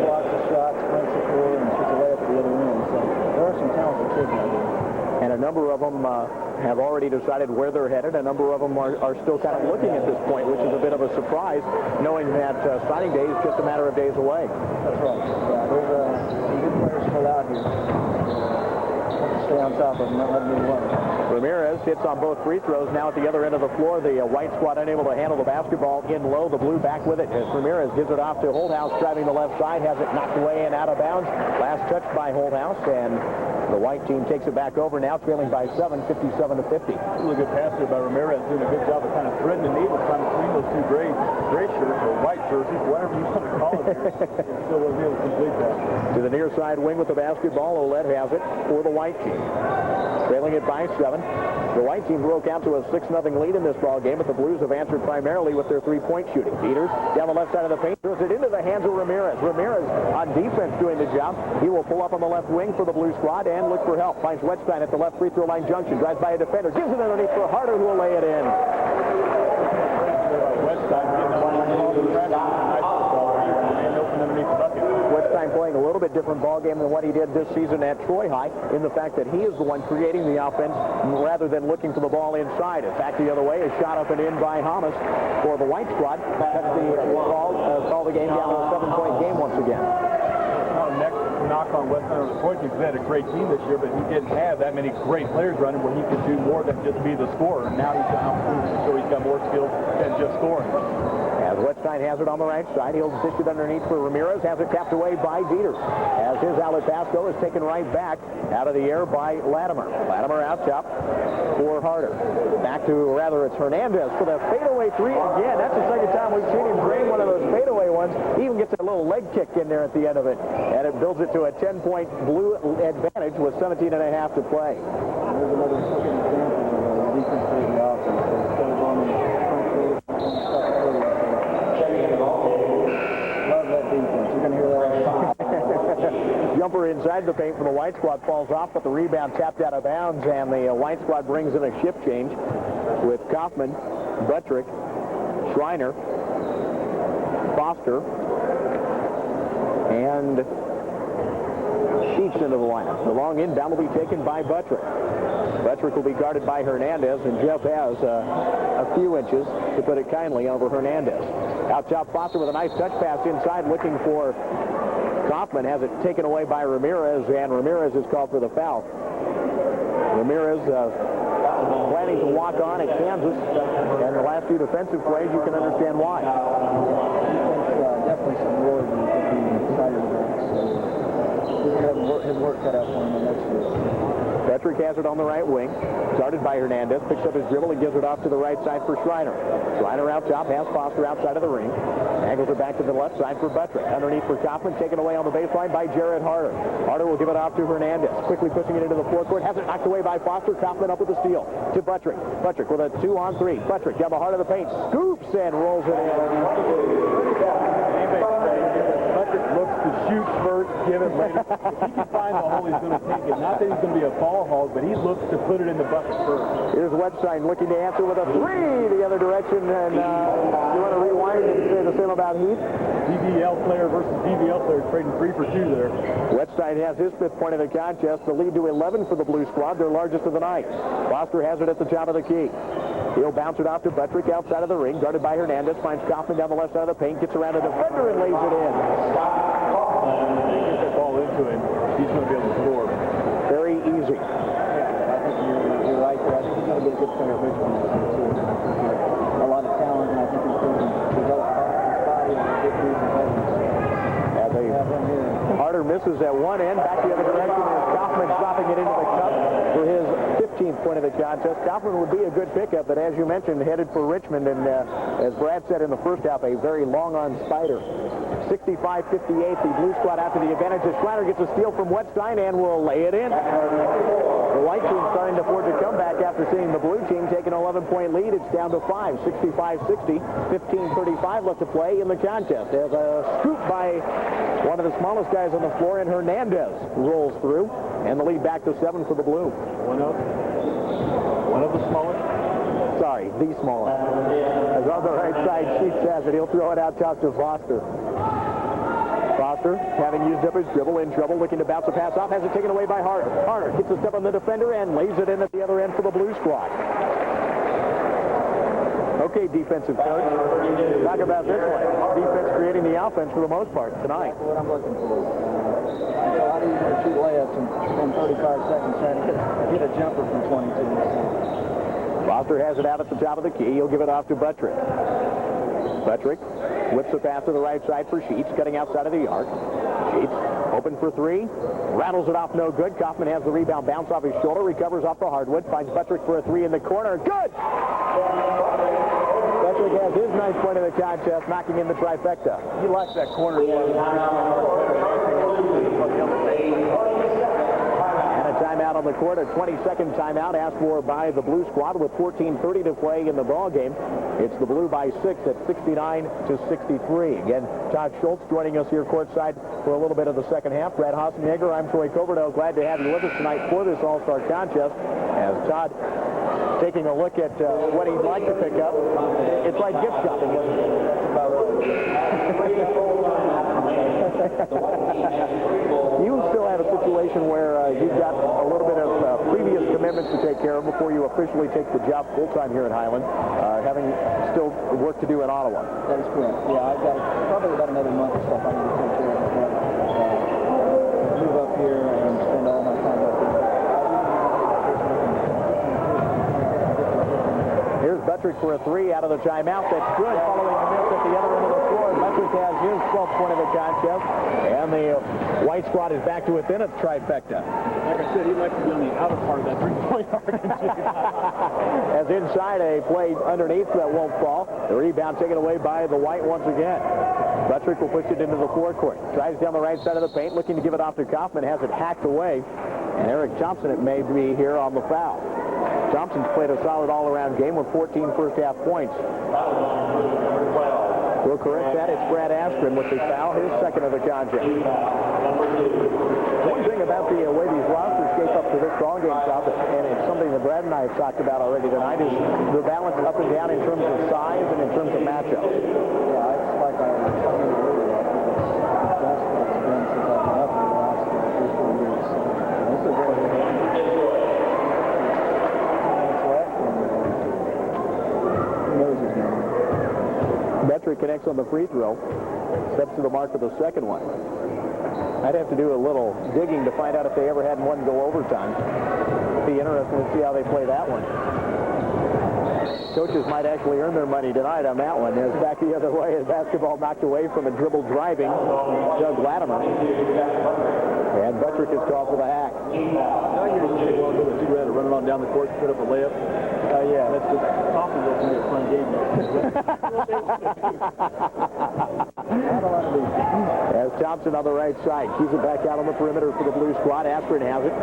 S4: Blocks the shots, sprints the floor, and shoots a layup at the other end. So there are some talented kids out there.
S2: And a number of them have already decided where they're headed. A number of them are still kind of looking at this point, which is a bit of a surprise, knowing that signing day is just a matter of days away.
S4: That's right. Yeah, there's some good players still out here. Stay on top of them, not let them be alone.
S2: Ramirez hits on both free throws. Now at the other end of the floor, the White Squad unable to handle the basketball in low. The Blue back with it as Ramirez gives it off to Holthouse, driving the left side, has it knocked away and out of bounds. Last touch by Holthouse, and the white team takes it back over now, trailing by 7, 57 to 50.
S3: Really good pass there by Ramirez, doing a good job of kind of threading the needle, trying between those two gray shirts or white jerseys, whatever you want to call it. Still was able to complete that.
S2: To the near side wing with the basketball, Oled has it for the white team. Trailing it by 7. The white team broke out to a 6-0 lead in this ball game, but the Blues have answered primarily with their three-point shooting. Dieters down the left side of the paint, throws it into the hands of Ramirez. Ramirez on defense doing the job. He will pull up on the left wing for the Blue Squad and look for help. Finds Wettstein at the left free throw line junction. Drives by a defender. Gives it underneath for Harder, who will lay it in. Wettstein playing a little bit different ball game than what he did this season at Troy High, in the fact that he is the one creating the offense rather than looking for the ball inside. In fact, the other way, a shot up and in by Hamas for the White Squad. That's the call the game down to a 7-point game once again.
S3: Next knock on Wettstein on the point, because they had a great team this year, but he didn't have that many great players running where he could do more than just be the scorer. And now he's got opportunities to show he's got more skills than just scoring.
S2: As Wettstein has it on the right side, he'll dish it underneath for Ramirez, has it tapped away by Dieters. As his outlet pass, though, is taken right back out of the air by Latimer. Latimer out top for Harder. Back to, rather, it's Hernandez for the fadeaway three again. That's the second time we've seen him drain one of those fadeaway ones. He even gets a little leg kick in there at the end of it. And it builds it to a 10-point Blue advantage with 17 and a half to play.
S4: There's another second example of defense for the offense. So instead of on the love that defense. You're going to hear that.
S2: Jumper inside the paint for the White Squad falls off, but the rebound tapped out of bounds, and the White Squad brings in a shift change with Kaufman, Buttrick, Schreiner, Foster, and Sheets into the lineup. The long inbound will be taken by Buttrick. Buttrick will be guarded by Hernandez, and Jeff has a few inches, to put it kindly, over Hernandez. Out top, Foster with a nice touch pass inside, looking for Kaufman, has it taken away by Ramirez, and Ramirez is called for the foul. Ramirez planning to walk on at Kansas, and the last few defensive plays, you can understand why.
S4: Definitely some more than you could be excited about. So He's going to have his work cut out for him in the next year.
S2: Patrick has it on the right wing. Started by Hernandez. Picks up his dribble and gives it off to the right side for Schreiner. Schreiner out top. Has Foster outside of the ring. Angles it back to the left side for Buttrick. Underneath for Kaufman. Taken away on the baseline by Jared Harder. Harder will give it off to Hernandez. Quickly pushing it into the forecourt. Has it knocked away by Foster. Kaufman up with the steal to Buttrick. Buttrick with a 2-on-3. Buttrick down the heart of the paint. Scoops and rolls it in.
S3: Buttrick looks to shoot first, give it later. If he can find the hole, he's going to take it. Not that he's going to be a ball hog, but he looks to put it in the bucket first.
S2: Here's Wedstein looking to answer with a 3 the other direction. And you want to rewind and say the same about Heath?
S3: DBL player versus DBL player trading 3 for 2 there.
S2: Wedstein has his 5th point of the contest. The lead to 11 for the Blue Squad, their largest of the night. Foster has it at the top of the key. He'll bounce it off to Buttrick outside of the ring. Guarded by Hernandez. Finds Kaufman down the left side of the paint. Gets around the defender and lays it in.
S3: If they get that ball into him, he's going to be able to score.
S2: Very easy.
S4: I think you're right there. I think he's going to be a good player at Richmond this year, too. A lot of talent, and I think he's going to develop his body and get through his heavens. Have him here.
S2: Harder misses at one end. Back the other direction is Kaufman dropping it into the cup for his 15th point of the contest. Kaufman would be a good pickup, but as you mentioned, headed for Richmond, and as Brad said in the first half, a very long-on spider. 65-58, the Blue Squad after the advantage. As Schreiner gets a steal from Wedstein and will lay it in. The white team starting to forge a comeback after seeing the blue team take an 11-point lead. It's down to 5, 65-60, 15:35 left to play in the contest. There's a scoop by one of the smallest guys on the floor, and Hernandez rolls through, and the lead back to 7 for the blue.
S3: One of the smallest.
S2: Sorry, the smallest. As on the right side, Sheets has it. He'll throw it out top to Foster. Foster, having used up his dribble, in trouble, looking to bounce a pass off, has it taken away by Harder. Harder gets a step on the defender and lays it in at the other end for the Blue Squad. Okay, defensive coach. Talk about this one. Defense creating the offense for the most part tonight.
S4: That's what I'm looking for. It's a lot easier to shoot layups and spend 35 seconds trying to get a jumper from 22.
S2: Foster has it out at the top of the key. He'll give it off to Buttrick. Buttrick whips the pass to the right side for Sheets, cutting outside of the arc. Sheets open for 3. Rattles it off, no good. Kaufman has the rebound, bounce off his shoulder, recovers off the hardwood, finds Buttrick for a 3 in the corner. Good! Buttrick has his 9th point of the contest, knocking in the trifecta.
S3: He likes that corner.
S2: Timeout on the court, a 20-second timeout asked for by the Blue Squad with 14:30 to play in the ball game. It's the Blue by 6 at 69-63. Again, Todd Schultz joining us here courtside for a little bit of the second half. Brad Hassenegger, I'm Troy Coverdo. Glad to have you with us tonight for this All-Star contest. As Todd taking a look at what he'd like to pick up. It's like gift shopping, isn't it? You still have a situation where you've got a little bit of previous commitments to take care of before you officially take the job full-time here at Highland, having still work to do in Ottawa.
S4: That is correct. Yeah, I've got probably about another month or stuff I need to take care of. Move up here and spend all my time up here.
S2: Here's Buttrick for a 3 out of the timeout. That's good, following a miss at the other end of the floor. Buttrick has his 12th point of the contest, and the white squad is back to within a trifecta.
S3: Like I said, he likes to be on the outer part of that 3-point arc.
S2: As inside, a play underneath that won't fall. The rebound taken away by the white once again. Buttrick will push it into the forecourt. Drives down the right side of the paint, looking to give it off to Kaufman. Has it hacked away. And Eric Thompson, it may be here on the foul. Thompson's played a solid all-around game with 14 first-half points. We'll correct that. It's Brad Askren with the foul, his second of the contest. One thing about the way these rosters shape up to this ball game, South, and it's something that Brad and I have talked about already tonight, is the balance up and down in terms of size and in terms of matchups.
S4: Yeah, it's like I was talking earlier. It's the best it's been since I've been up in the last 3-4 years. This is very
S2: Buttrick connects on the free throw. Steps to the mark of the second one. I'd have to do a little digging to find out if they ever had one go overtime. Be interesting to see how they play that one. Coaches might actually earn their money tonight on that one. It's back the other way as basketball knocked away from a dribble driving Doug Latimer. And Buttrick is called for the hack.
S3: Now you're just going to go with two-red, run it on down the court, put up a layup.
S4: Yeah.
S3: That's just Thompson will make a fun game.
S2: As Thompson on the right side. Keeps it back out on the perimeter for the blue squad. Aspirin has it.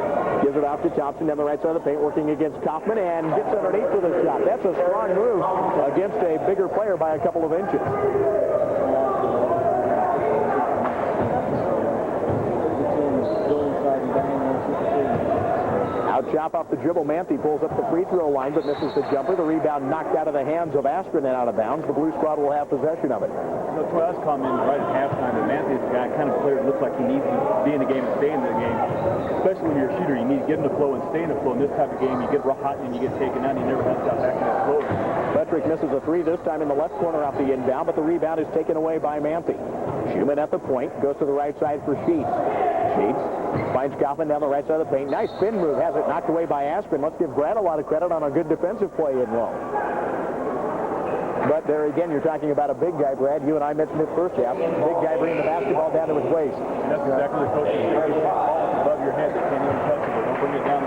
S2: Gives it off to Thompson down the right side of the paint, working against Kaufman, and gets underneath for the shot. That's a strong move against a bigger player by a couple of inches. Out chop off the dribble. Manthe pulls up the free throw line, but misses the jumper. The rebound knocked out of the hands of Aspirin and out of bounds. The blue squad will have possession of it.
S3: You know, Troy, I was commenting right at halftime that Manthe is the guy, kind of player that looks like he needs to be in the game and stay in the game. Especially when you're a shooter, you need to get in the flow and stay in the flow. In this type of game, you get hot and you get taken out, and you never have to got back in that flow.
S2: Buttrick misses a three, this time in the left corner off the inbound, but the rebound is taken away by Manthe. Schumann at the point, goes to the right side for Sheets. Sheets finds Kaufman down the right side of the paint. Nice spin move, has it knocked away by Aspirin. Let's give Brad a lot of credit on a good defensive play in low. But there again, you're talking about a big guy, Brad. You and I mentioned it first half. Big guy bringing the basketball down to his waist.
S3: And that's exactly the coach is doing. Get that ball above your head. They can't even touch it. Don't bring it down.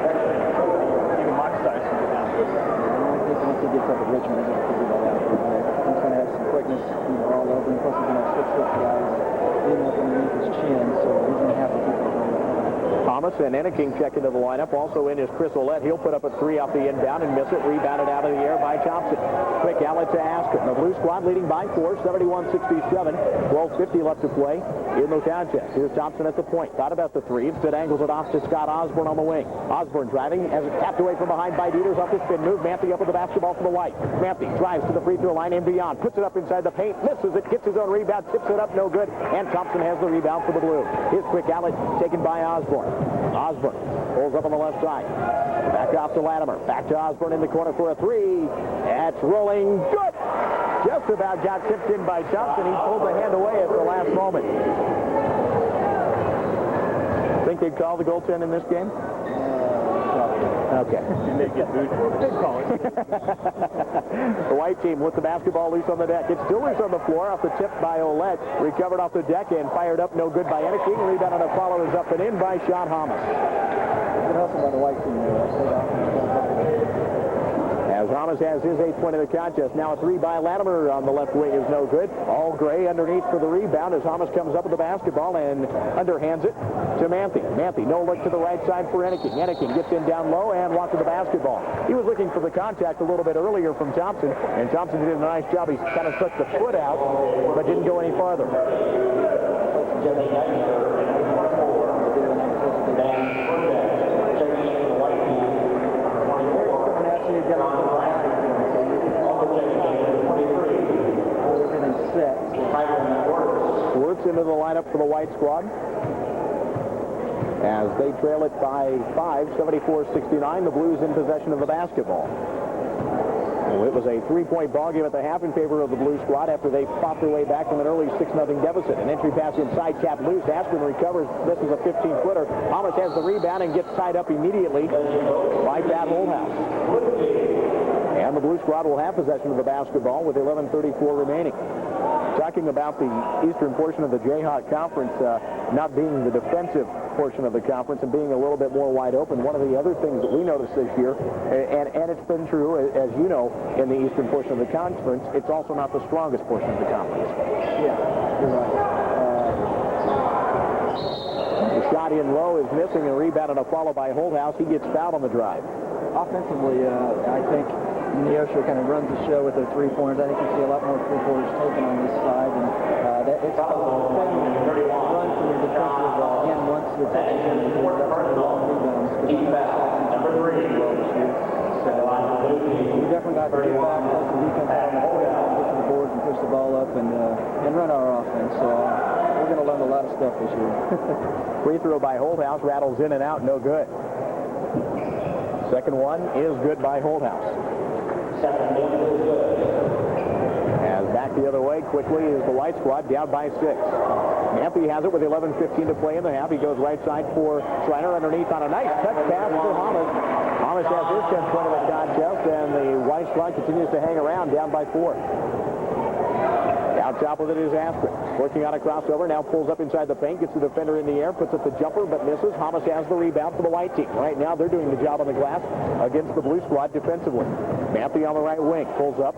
S3: Even my size can get down to it.
S4: I think once he gets up at Richmond, he's going to figure that out. He's going to have some quickness, all over him. Plus, he's going to have 6'6" guys leading up underneath his chin, so he's going to have to keep it going.
S2: Thomas and Enneking check into the lineup. Also in is Chris Ouellette. He'll put up a three off the inbound and miss it. Rebounded out of the air by Thompson. Quick outlet to Aspirin. The blue squad leading by 4, 71-67. 12:50 left to play in the contest. Here's Thompson at the point. Thought about the three. Instead angles it off to Scott Osborne on the wing. Osborne driving as it tapped away from behind by Dieters off the spin move. Manthe up with the basketball for the White. Manthe drives to the free throw line and beyond. Puts it up inside the paint. Misses it. Gets his own rebound. Tips it up. No good. And Thompson has the rebound for the blue. His quick outlet taken by Osborne. Osborne pulls up on the left side. Back off to Latimer. Back to Osborne in the corner for a three. That's rolling good. Just about got tipped in by Thompson. He pulled the hand away at the last moment. Think they'd call the goaltend in this game? Okay.
S3: You may get booed for it. They'd call it.
S2: The white team with the basketball loose on the deck. It's still loose on the floor off the tip by Ouellette. Recovered off the deck and fired up. No good by Enneking. Rebound on a follow is up and in by Sean Thomas.
S4: Good hustle by the white team.
S2: As Thomas has his 8th point of the contest. Now a three by Latimer on the left wing is no good. All Gray underneath for the rebound as Thomas comes up with the basketball and underhands it to Manthe. Manthe, no look to the right side for Enneking. Enneking gets in down low and walks to the basketball. He was looking for the contact a little bit earlier from Thompson, and Thompson did a nice job. He kind of stuck the foot out, but didn't go any farther. Wirtz into the lineup for the white squad as they trail it by 5, 74-69. The Blues in possession of the basketball. Well, it was a three-point ball game at the half in favor of the Blue squad after they fought their way back from an early 6-0 deficit. An entry pass inside, tapped loose. Aspirin recovers. This is a 15-footer. Thomas has the rebound and gets tied up immediately by Pat Holthouse. And the Blue squad will have possession of the basketball with 11:34 remaining. Talking about the eastern portion of the Jayhawk Conference not being the defensive portion of the conference and being a little bit more wide open, one of the other things that we noticed this year, and it's been true, as you know, in the eastern portion of the conference, it's also not the strongest portion of the conference.
S4: Yeah, you're right.
S2: The shot in low is missing and rebounded a follow by Holthouse. He gets fouled on the drive.
S4: Offensively, I think Neosho kind of runs the show with their three-pointers. I think you see a lot more three-pointers taken on this side, and it's a run from your defensive end once it's executed. That's a long rebounds.
S1: Number 3.
S4: So we definitely got to get back and play some defense on the floor, get to the boards and push the ball up and run our offense. So we're going to learn a lot of stuff this year.
S2: Free throw by Holthouse, rattles in and out, no good. Second one is good by Holthouse. As back the other way quickly is the white squad, down by 6. Manthe has it with 11:15 to play in the half. He goes right side for Schreiner underneath on a nice touch pass for Thomas. Thomas has his 10th point of the contest, and the white squad continues to hang around, down by 4. Down Out top with it is Aspen. Working on a crossover, now pulls up inside the paint, gets the defender in the air, puts up the jumper, but misses. Hamas has the rebound for the white team. Right now, they're doing the job on the glass against the blue squad defensively. Matthew on the right wing, pulls up,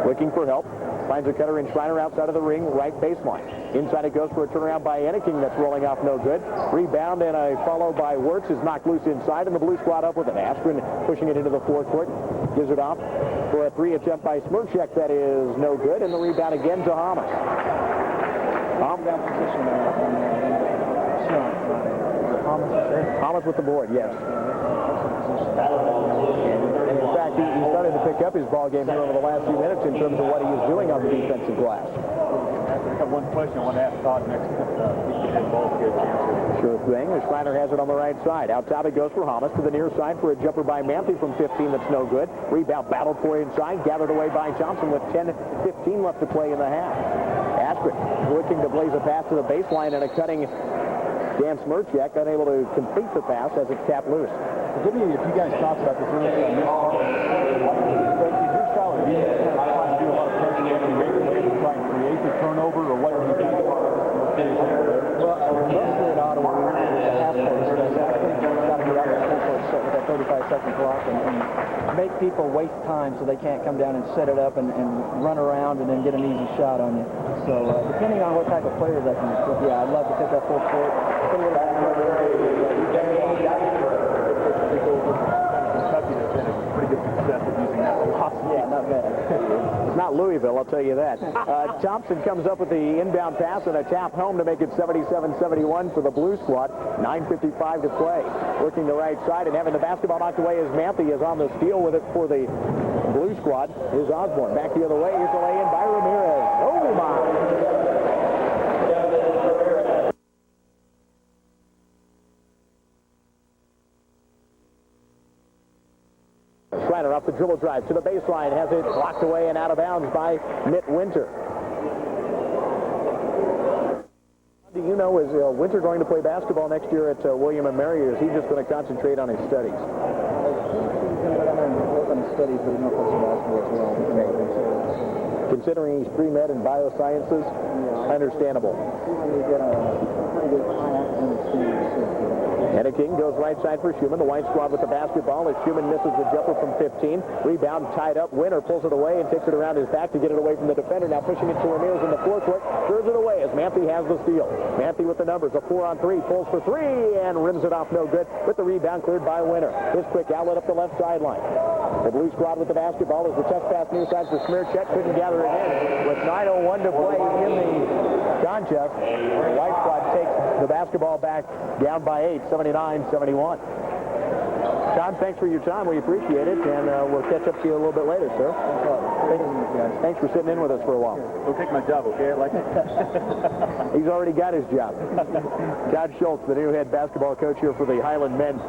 S2: looking for help. Finds a cutter in Schreiner outside of the ring, right baseline. Inside it goes for a turnaround by Enneking that's rolling off no good. Rebound and a follow by Wirtz is knocked loose inside, and the blue squad up with it. Askren pushing it into the forecourt, gives it off for a three attempt by Smirchek that is no good, and the rebound again to Hamas. Hamas with the board, yes. And in fact, he's starting to pick up his ball game here over the last few minutes in terms of what he is doing on the defensive glass.
S3: I have one question I want to ask Todd next. Ball here,
S2: sure thing. Schreiner has it on the right side. Out top it goes for Hamas to the near side for a jumper by Manthe from 15 that's no good. Rebound battled for inside, gathered away by Johnson with 10-15 left to play in the half. Askren looking to blaze a pass to the baseline and a cutting Dan Smirchek unable to complete the pass as it's tapped loose.
S3: Give me, if you guys talked about this earlier, your style of defense, trying to do a lot of pressure, to try and create the turnover, or what are you guys doing?
S4: Well, mostly in Ottawa, we're half court stuff. I think we've got to get out of the full court set with that 35-second clock and make people waste time so they can't come down and set it up and run around and then get an easy shot on you. So depending on what type of players I can get, yeah, I'd love to pick up full court.
S3: Pretty good success of using that philosophy.
S4: Yeah, not bad.
S2: It's not Louisville, I'll tell you that. Thompson comes up with the inbound pass and a tap home to make it 77-71 for the blue squad. 9:55 to play. Working the right side and having the basketball knocked away as Manthe is on the steal with it for the blue squad. Is Osborne back the other way. Here's the lay-in by Ramirez. Oh, my. Schreiner off the dribble drive to the baseline, has it blocked away and out of bounds by Mitt Winter. Do you know, is Winter going to play basketball next year at William & Mary, or is he just going to concentrate on his studies?
S4: He's going to go down there and work on his studies, but he's going to play some basketball as well.
S2: Considering he's pre-med in biosciences, understandable.
S4: When you get a pretty good high academic standard.
S2: Enneking goes right side for Schumann. The white squad with the basketball as Schumann misses the jumper from 15. Rebound tied up. Winter pulls it away and takes it around his back to get it away from the defender. Now pushing it to Ramirez in the forecourt. Serves it away as Manthe has the steal. Manthe with the numbers. A 4-on-3. Pulls for three and rims it off no good with the rebound cleared by Winter. His quick outlet up the left sideline. The blue squad with the basketball as the test pass near side for Smirchek. Couldn't gather it in. With 9:01 to play in the contest, the white squad takes the basketball back down by 8, 79-71. John, thanks for your time. We appreciate it, and we'll catch up to you a little bit later, sir. Thanks for sitting in with us for a while.
S3: Don't take my job, okay? I like it.
S2: He's already got his job. Todd Schultz, the new head basketball coach here for the Highland men,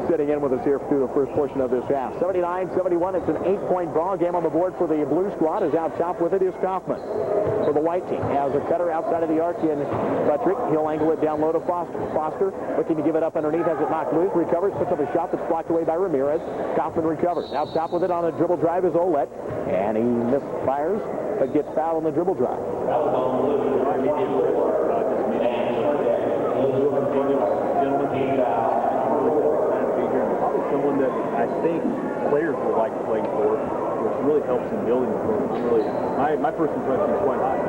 S2: sitting in with us here through the first portion of this half. 79-71. It's an 8-point ball game on the board for the blue squad. As out top with it is Kaufman for the white team. Has a cutter outside of the arc in Buttrick. He'll angle it down low to Foster. Foster looking to give it up underneath. Has it knocked loose. Recovers. Puts up a shot that's blocked away by Ramirez. Kaufman recovers. Out top with it on a dribble drive is Olette. And he misfires, but gets fouled on the dribble drive.
S3: Someone that I think players would like playing for, which really helps in building the program. Really, my first impression is quite high.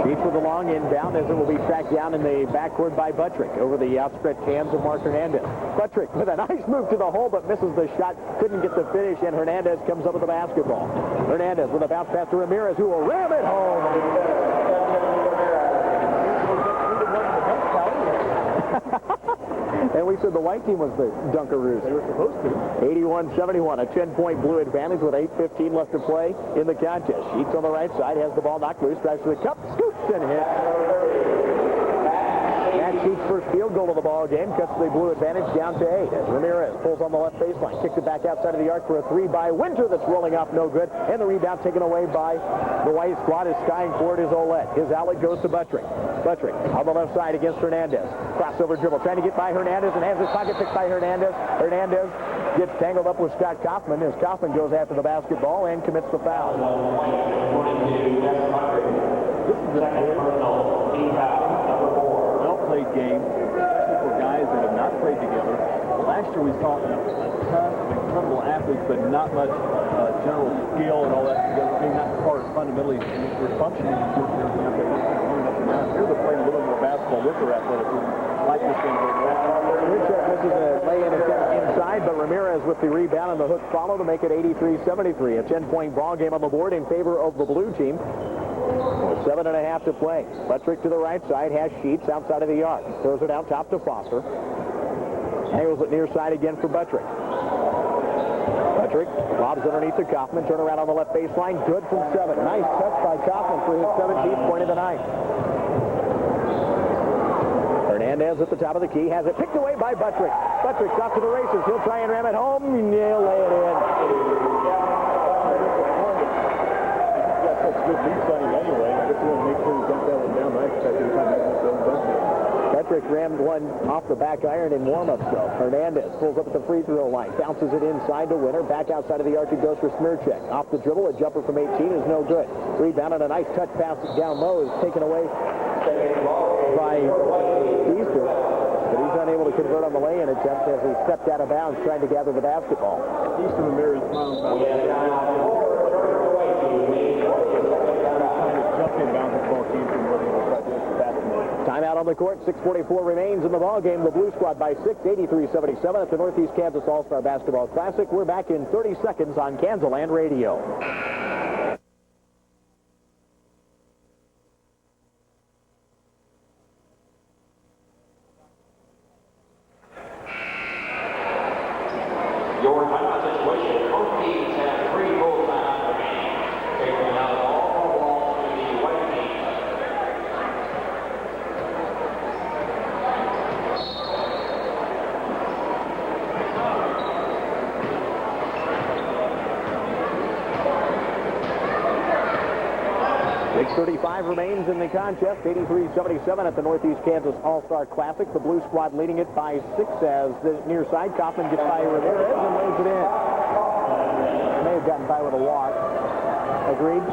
S2: Sheets with a long inbound as it will be tracked down in the backcourt by Buttrick over the outstretched hands of Mark Hernandez. Buttrick with a nice move to the hole, but misses the shot. Couldn't get the finish, and Hernandez comes up with the basketball. Hernandez with a bounce pass to Ramirez, who will ram it home. And we said the white team was the Dunkaroos.
S3: They were supposed to.
S2: 81-71, a 10-point blue advantage with 8:15 left to play in the contest. Sheets on the right side, has the ball knocked loose, drives to the cup, scoops and hits. Matt Sheets' first field goal of the ball game cuts the blue advantage down to 8 as Ramirez pulls on the left baseline, kicks it back outside of the arc for a 3 by Winter that's rolling off no good, and the rebound taken away by the white squad as skying forward is Olette. His outlet goes to Buttrick. Buttrick on the left side against Hernandez. Crossover dribble, trying to get by Hernandez and has his pocket picked by Hernandez. Hernandez gets tangled up with Scott Kaufman as Kaufman goes after the basketball and commits the foul.
S3: is a well-played game, especially for guys that have not played together. Last year we saw a ton of incredible athletes, but not much general skill and all that together. Maybe not part fundamentally for functioning and working everything out there. Here they're playing a little more basketball with their athleticism, like this game.
S2: This is a lay-in attempt inside, but Ramirez with the rebound and the hook follow to make it 83-73. A 10-point ball game on the board in favor of the blue team. With 7.5 to play. Buttrick to the right side, has Sheets outside of the arc. Throws it out top to Foster. Angles it near side again for Buttrick. Buttrick lobs underneath to Kaufman. Turn around on the left baseline. Good from 7. Nice touch by Kaufman for his 17th point of the night. Hernandez at the top of the key. Has it picked away by Buttrick. Buttrick's off to the races. He'll try and ram it home. He'll lay it in.
S3: Good lead signing anyway. I just want to make sure he got that one down. I expect him to come back with those buckets.
S2: Buttrick rammed one off the back iron in warm-ups, though. Hernandez pulls up at the free throw line, bounces it inside to Winter. Back outside of the arc it goes for Smirchek. Off the dribble, a jumper from 18 is no good. Rebound and a nice touch pass down low is taken away by Easter. But he's unable to convert on the lay-in attempt as he stepped out of bounds trying to gather the basketball.
S3: Easter Ramirez smiles about it.
S2: Timeout on the court. 6:44 remains in the ball game. The Blue Squad by 6, 83-77 at the Northeast Kansas All-Star Basketball Classic. We're back in 30 seconds on Kansas Radio.
S1: Your timeout situation. Both teams have 3 full timeouts remaining. Taking out all the balls to the white team.
S2: .35 remains in the contest. 83-77 at the Northeast Kansas All-Star Classic. The Blue Squad leading it by 6 as the near side. Kaufman gets by Ramirez and lays it in. May have gotten by with a walk. Agreed?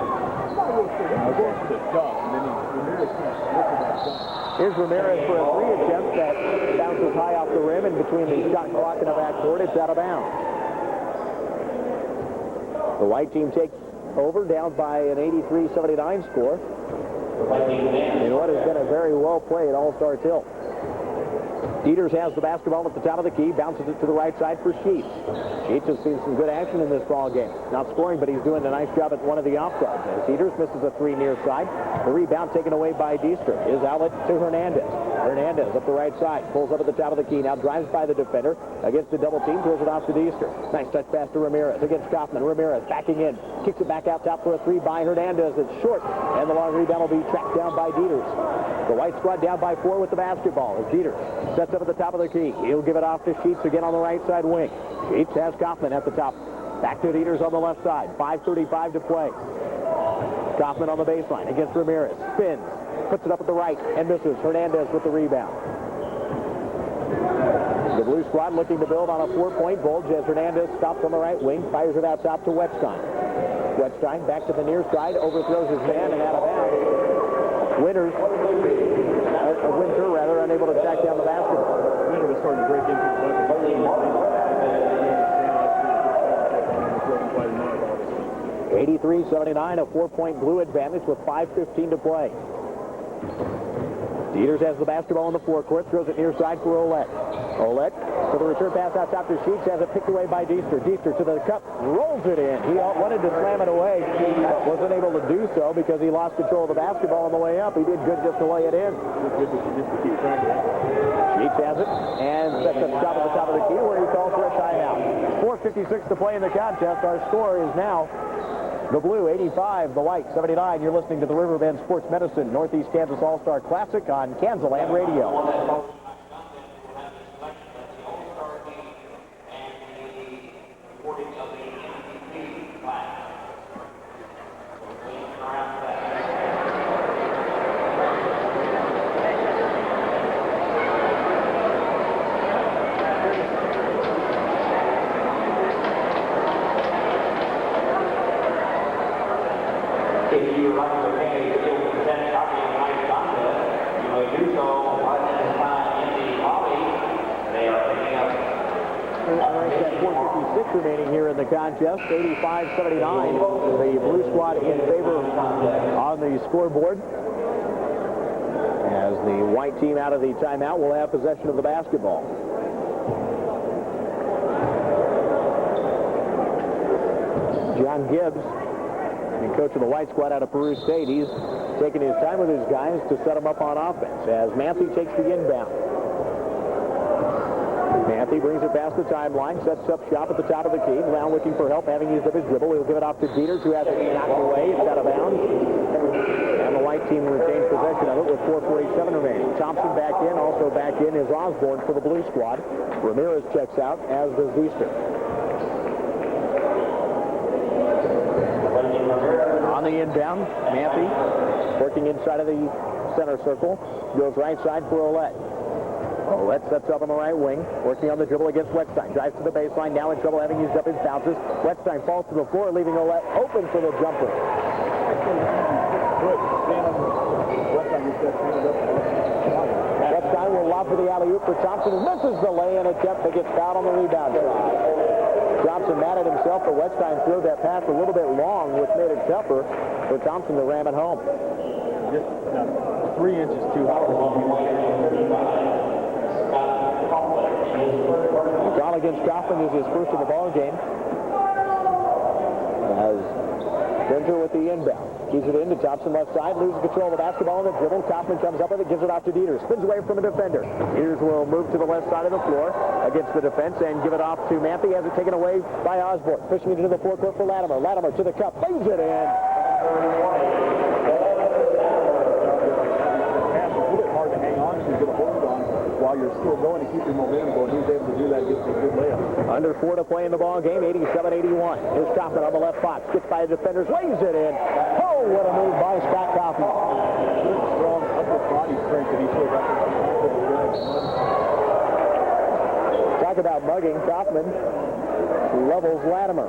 S2: Here's Ramirez for a 3 attempt that bounces high off the rim and between the shot clock and the backcourt, it's out of bounds. The white team takes over, down by an 83-79 score. In what has been a very well-played all-star tilt. Dieters has the basketball at the top of the key, bounces it to the right side for Sheets. Sheets has seen some good action in this ball game. Not scoring, but he's doing a nice job at one of the off guards. As Dieters misses a 3 near side. The rebound taken away by Deester. His outlet to Hernandez. Hernandez up the right side, pulls up at the top of the key, now drives by the defender. Against the double team, throws it off to Deester. Nice touch pass to Ramirez against Kaufman. Ramirez backing in, kicks it back out top for a 3 by Hernandez. It's short, and the long rebound will be tracked down by Dieters. The white squad down by 4 with the basketball as Dieters sets up at the top of the key. He'll give it off to Sheets again on the right side wing. Sheets has Kaufman at the top. Back to Dieters on the left side. 5:35 to play. Kaufman on the baseline against Ramirez. Spins. Puts it up at the right and misses. Hernandez with the rebound. The Blue Squad looking to build on a 4-point bulge as Hernandez stops on the right wing. Fires it out top to Wetstein. Wetstein back to the near side. Overthrows his man and out of bounds. Winter, unable to track down the basketball.
S3: Winter was starting to break into the bucket.
S2: 83-79, a 4-point blue advantage with 5:15 to play. Dieters has the basketball in the forecourt, throws it near side for Ouellette. Ouellette for the return pass out top to Sheets, has it picked away by Deester. Deester to the cup, rolls it in. He wanted to slam it away, but wasn't able to do so because he lost control of the basketball on the way up. He did good just to lay it in. Sheets has it and sets up shot at the top of the key where he calls for a timeout. 4:56 to play in the contest. Our score is now the blue 85, the white 79. You're listening to the Riverbend Sports Medicine Northeast Kansas All-Star Classic on Kansas Land Radio.
S1: If you would like to make a present hockey and ice contest, you may do so at this time in the lobby. They are picking up.
S2: Right at 4:56 remaining here in the contest. 85-79. The blue squad in favor on the scoreboard. As the white team out of the timeout will have possession of the basketball. John Gibbs, the coach of the white squad out of Peru State, he's taking his time with his guys to set them up on offense as Manthe takes the inbound. Manthe brings it past the timeline, sets up shop at the top of the key. Now looking for help, having used up his dribble. He'll give it off to Dieters, who has it knocked away. It's out of bounds. And the white team retains possession of it with 4:47 remaining. Thompson back in. Also back in is Osborne for the blue squad. Ramirez checks out, as does Easter. On the inbound, Manthe working inside of the center circle. Goes right side for Ouellette. Ouellette sets up on the right wing, working on the dribble against Wettstein. Drives to the baseline, now in trouble, having used up his bounces. Wettstein falls to the floor, leaving Ouellette open for the jumper. Wettstein will lob for the alley-oop for Thompson, who misses the lay-in attempt, but gets fouled on the rebound shot. Thompson mad at himself, but Wettstein threw that pass a little bit long, which made it tougher for Thompson to ram it home.
S3: Just 3 inches too high.
S2: Foul against Kaufman is his first of the ball game. As Brinter with the inbound. Keeps it into Thompson left side, loses control of the basketball on the dribble. Kaufman comes up with it, gives it off to Dieters. Spins away from the defender. Dieters will move to the left side of the floor against the defense and give it off to Manthe. Has it taken away by Osborne. Pushing it into the forecourt for Latimer. Latimer to the cup, lays it in.
S3: Hard to hang on to, get a hold on while you're still going to keep your momentum going. He was able to do that, get a good layup.
S2: Under 4 to play in the ball game, 87-81. Here's Kaufman on the left box, gets by the defenders, lays it in. Oh, what a move by Scott Kaufman.
S3: Strong upper body strength that he showed up.
S2: Talk about mugging. Kaufman levels Latimer.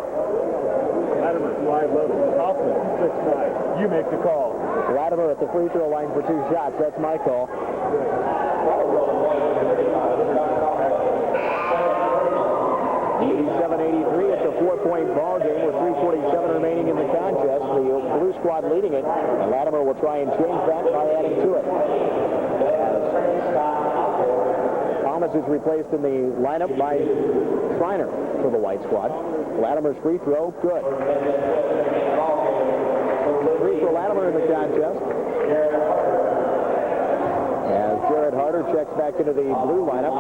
S3: Latimer, 5'11". Kaufman, 6'9". You make the call.
S2: Latimer at the free throw line for 2 shots. That's my call. 87-83. It's a 4-point ball game with 3:47 remaining in the contest. The blue squad leading it, and Latimer will try and change that by adding to it. Thomas is replaced in the lineup by Schreiner for the white squad. Latimer's free throw, good. 3 for Latimer in the contest. As Jared Harder checks back into the blue lineup,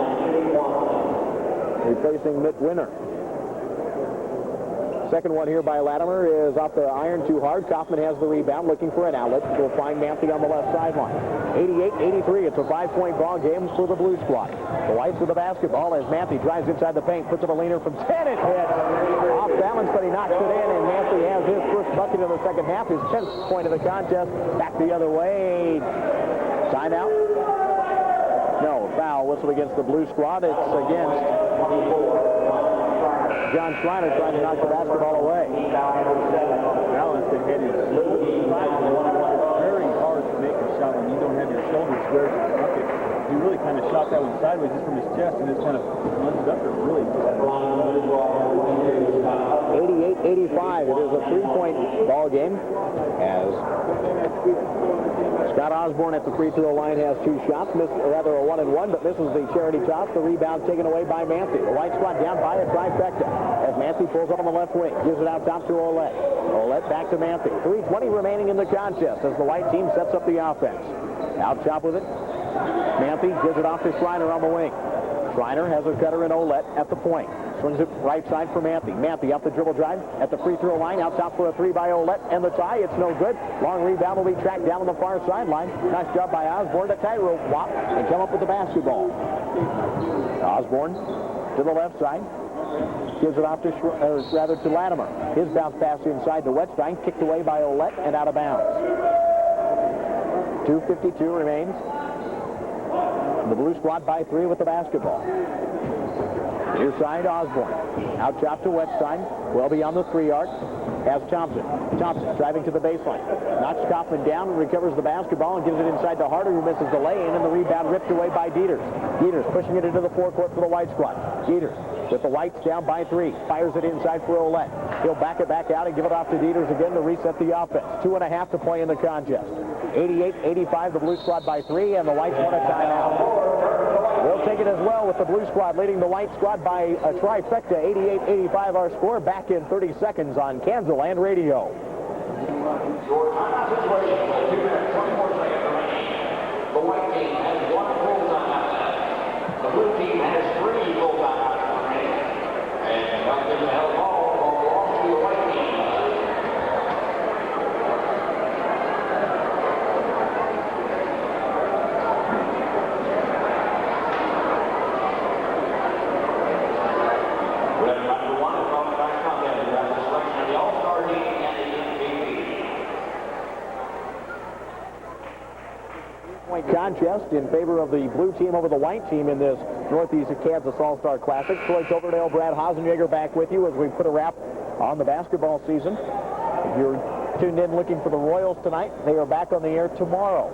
S2: replacing Mitt Winner. Second one here by Latimer is off the iron too hard. Kaufman has the rebound, looking for an outlet. Will find Manthe on the left sideline. 88-83. It's a 5-point ball game for the blue squad. The whites with the basketball as Manthe drives inside the paint, puts up a leaner from 10. It hits. Off balance, but he knocks it in, and Manthe has his first bucket of the second half, his 10th point of the contest. Back the other way. Timeout. No, foul whistle against the blue squad. It's against John Schreiner trying to knock the basketball away.
S3: Balance and head is very hard to make a shot when you don't have your shoulders squared to the bucket. He really kind of shot that one sideways just from his chest and just kind of lunged up there really.
S2: 88-85. It is a 3-point ball game as Scott Osborne at the free throw line has 2 shots, missed, or rather a 1-and-1, but misses the charity toss. The rebound taken away by Manthe. The white squad down by a trifecta as Manthe pulls up on the left wing, gives it out top to Ouellette. Ouellette back to Manthe. 3:20 remaining in the contest as the white team sets up the offense. Out top with it. Manthe gives it off to Schreiner on the wing. Schreiner has a cutter in Ouellette at the point. Swings it right side for Manthe. Manthe up the dribble drive at the free throw line. Out top for a 3 by Ouellette. And the tie, it's no good. Long rebound will be tracked down on the far sideline. Nice job by Osborne to tightrope walk and come up with the basketball. Osborne to the left side. Gives it off to, to Latimer. His bounce pass inside to Wettstein. Kicked away by Ouellette and out of bounds. 2:52 remains. The blue squad by 3 with the basketball. Near side, Osborne. Out chop to Wetstein. Well beyond the 3-yard. Has Thompson. Thompson driving to the baseline. Knocks Kaufman down and recovers the basketball and gives it inside to Harder, who misses the lay-in, and the rebound ripped away by Dieters. Dieters pushing it into the forecourt for the White squad. Dieters with the Whites down by 3. Fires it inside for Ouellette. He'll back it back out and give it off to Dieters again to reset the offense. 2.5 to play in the contest. 88-85, the Blue squad by 3, and the Whites want a timeout. They'll take it as well with the Blue squad leading the White squad by a trifecta. 88-85 our score. Back in 30 seconds on Kansas Radio.
S1: Your timeout situation with 2 minutes, 24 seconds remaining. The white team has 1 full timeout. The blue team has 3 full timeouts remaining. And right there, the hell ball belongs to the white team.
S2: Contest in favor of the blue team over the white team in this Northeast Kansas All-Star Classic. Troy Coverdale, Brad Hasenjager back with you as we put a wrap on the basketball season. If you're tuned in looking for the Royals tonight, they are back on the air tomorrow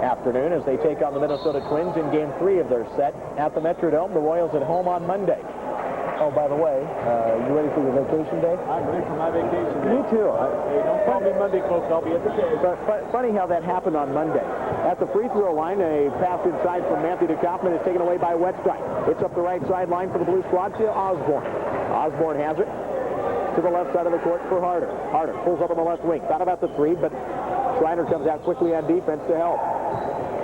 S2: afternoon as they take on the Minnesota Twins in Game 3 of their set at the Metrodome. The Royals at home on Monday. Oh, by the way, you ready for your vacation day?
S3: I'm ready for my vacation day.
S2: Me too.
S3: Hey, don't call me Monday, folks. I'll be at the game.
S2: But funny how that happened on Monday. At the free throw line, a pass inside from Matthew to Kaufman is taken away by Wetstein. It's up the right sideline for the Blue squad to Osborne. Osborne has it to the left side of the court for Harder. Harder pulls up on the left wing. Thought about the 3, but Schreiner comes out quickly on defense to help.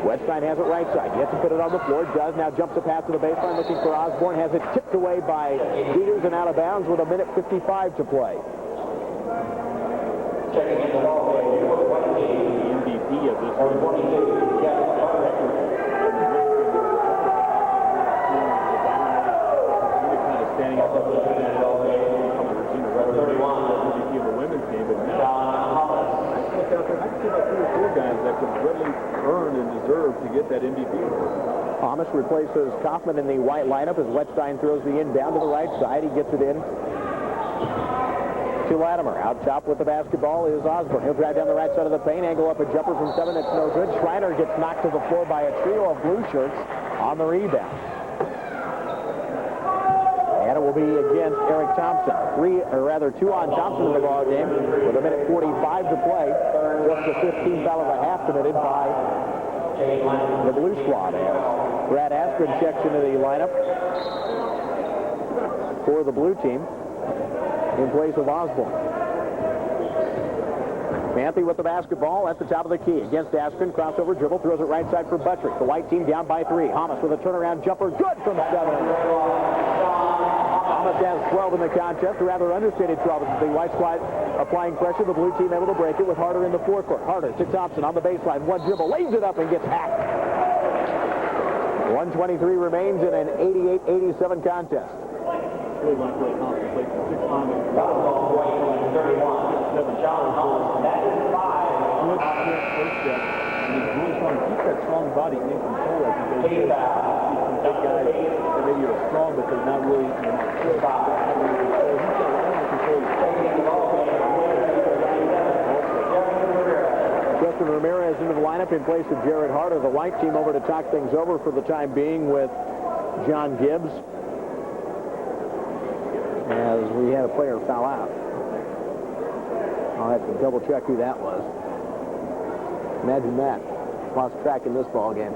S2: Wetstein has it right side. Yet to put it on the floor. Does. Now jumps the pass to the baseline looking for Osborne. Has it tipped away by Dieters and out of bounds with 1:55 to play.
S1: Checking in the ball game.
S3: The MVP of this one. Standing up the MVP of the women's game, but now I can see about 3 or 4 guys that could readily earn and deserve to get that MVP award.
S2: Thomas replaces Kaufman in the white lineup as Wetstein throws the inbound to the right side. He gets it in to Latimer. Out top with the basketball is Osborne. He'll drive down the right side of the paint, angle up a jumper from 7. It's no good. Schreiner gets knocked to the floor by a trio of blue shirts on the rebound. And it will be against Eric Thompson. 2 on Thompson in the ball game with 1:45 to play. Just a 15 foul and a half committed by the Blue squad. As Brad Askren checks into the lineup for the blue team in place of Osborne. Manthe with the basketball at the top of the key against Askren. Crossover dribble, throws it right side for Buttrick. The white team down by 3. Hamas with a turnaround jumper. Good from 7. Hamas has 12 in the contest, a rather understated 12. The white squad applying pressure. The blue team able to break it with Harder in the forecourt. Harder to Thompson on the baseline. 1 dribble, lays it up and gets hacked. 1:23 remains in an 88-87 contest.
S3: Really want to play Thompson. Played 6 times.
S1: 31. John Thompson. That is 5.
S3: Good first step. And he's really trying to keep that strong body in control as he goes.
S1: Big foul.
S3: Some guys that maybe are strong, but they're not really, quick. He's got a lot of control.
S2: Justin Ramirez into the lineup in place of Jared Harder. The white team over to talk things over for the time being with John Gibbs, as we had a player foul out. I'll have to double check who that was. Imagine that. Lost track in this ball game.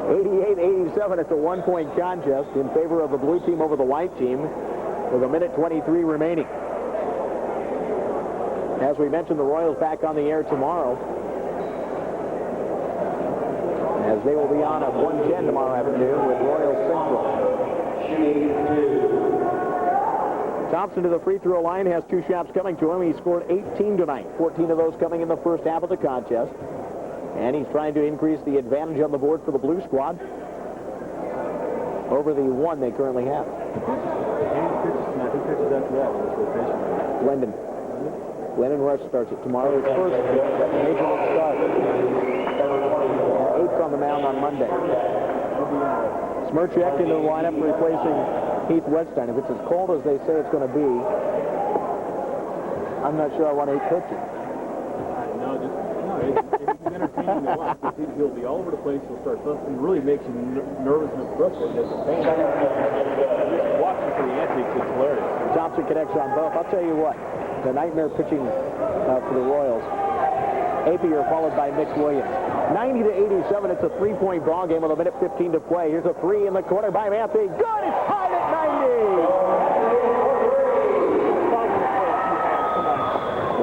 S2: 88-87. It's a 1-point contest in favor of the blue team over the white team with 1:23 remaining. As we mentioned, the Royals back on the air tomorrow, as they will be on at 1:10 tomorrow afternoon with Royals Central. Thompson to the free throw line, has 2 shots coming to him. He scored 18 tonight, 14 of those coming in the first half of the contest. And he's trying to increase the advantage on the board for the blue squad over the 1 they currently have. Lennon Rush starts it tomorrow. His first major league start. 8th on the mound on Monday.
S3: be interesting.
S2: Smirchek into the lineup, replacing Heath Wetstein. If it's as cold as they say it's going to be, I'm not sure I want Heath pitching.
S3: It's entertaining to watch. He'll be all over the place. He'll start fussing. It really makes you nervous and frustrated at the same time. Just watching for the antics, it's hilarious.
S2: Thompson connects on both. I'll tell you what, the nightmare pitching for the Royals. Apier followed by Mitch Williams. 90-87, it's a 3-point ball game with a minute 15 to play. Here's a 3 in the corner by Matthew. Good, it's tied at 90.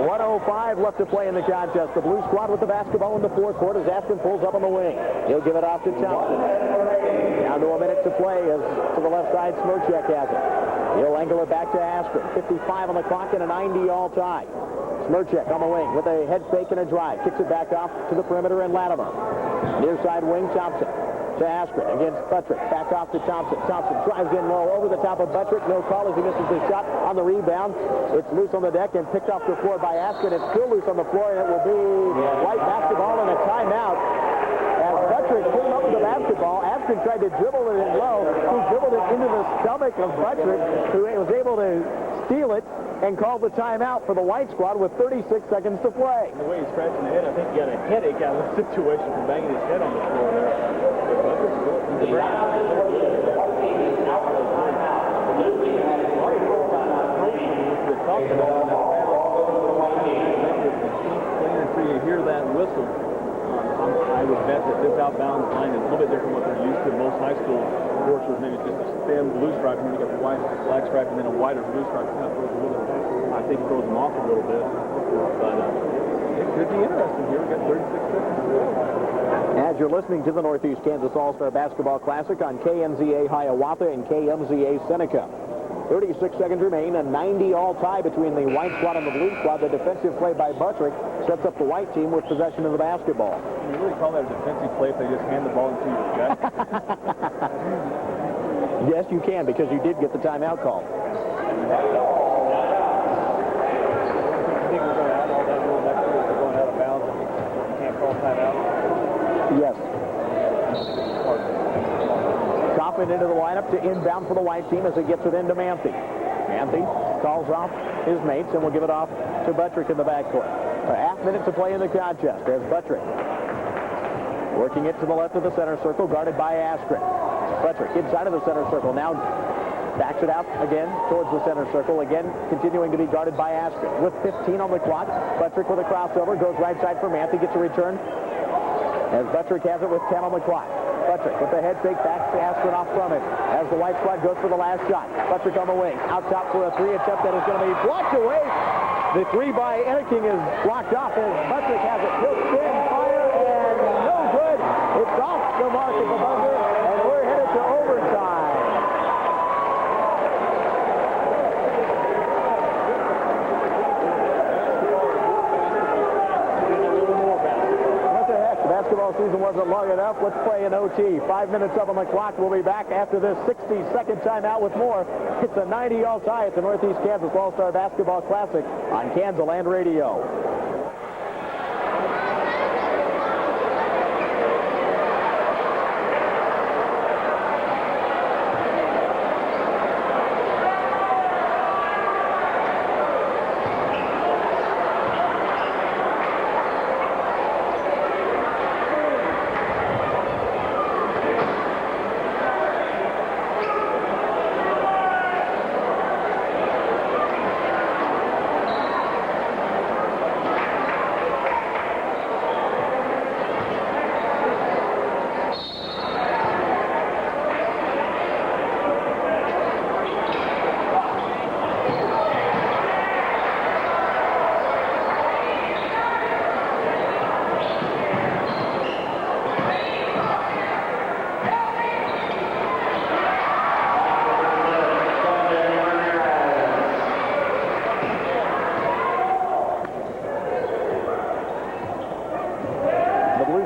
S2: 1:05 left to play in the contest. The Blue Squad with the basketball in the forecourt as Aspen pulls up on the wing. He'll give it off to Thompson. Down to a minute to play as to the left side, Smirchek has it. He'll angle it back to Aspen. 55 on the clock and a 90 all tie. Smirchek on the wing with a head fake and a drive. Kicks it back off to the perimeter and Latimer. Near side wing, Thompson to Askren against Buttrick. Back off to Thompson. Thompson drives in low over the top of Buttrick. No call as he misses the shot on the rebound. It's loose on the deck and picked off the floor by Askren. It's still loose on the floor, and it will be white basketball and a timeout. As Buttrick came up with the basketball, Askren tried to dribble it in low. He dribbled it into the stomach of Buttrick, who was able to steal it and called the timeout for the White Squad with 36 seconds to play.
S3: The way he's scratching the head, I think he got a headache out of the situation from banging his head on the floor there. You hear that whistle. I would bet that this outbound line is a little bit different from what they're used to. Most high school courses, maybe just a stem blue stripe, and then you got the white black stripe, and then a whiter blue stripe. I think throws them off a little bit. But it could be interesting here. We've got 36 seconds.
S2: As you're listening to the Northeast Kansas All-Star Basketball Classic on KMZA Hiawatha and KMZA Seneca. 36 seconds remain, a 90 all tie between the White Squad and the Blue Squad. The defensive play by Buttrick sets up the white team with possession of the basketball.
S3: Can you really call that a defensive play if they just hand the ball into your gut?
S2: Yes, you can, because you did get the timeout call.
S3: I think we're going to add all that rule next year if we're going out of bounds and you can't call timeout.
S2: Yes. Coffin into the lineup to inbound for the white team as he gets it into Manthe. Manthe calls off his mates and will give it off to Buttrick in the backcourt. A half minute to play in the contest. There's Buttrick working it to the left of the center circle, guarded by Askren. Buttrick inside of the center circle. Now backs it out again towards the center circle. Again, continuing to be guarded by Askren. With 15 on the clock, Buttrick with a crossover. Goes right side for Manthe. Gets a return as Buttrick has it with 10 on the clock. Buttrick with the head fake back to Askren off from it. As the White Squad goes for the last shot. Buttrick on the wing. Out top for a 3 attempt that is going to be blocked away. The 3 by Enneking is blocked off as Buttrick has it. He'll spin, fire, and no good. It's off the mark of the buzzer, and we're headed to overtime. What the heck? The basketball season wasn't long enough. Let's play an OT. 5 minutes up on the clock. We'll be back after this 60-second timeout with more. It's a 90 all tie at the Northeast Kansas All-Star Basketball Classic on Kansas Land Radio.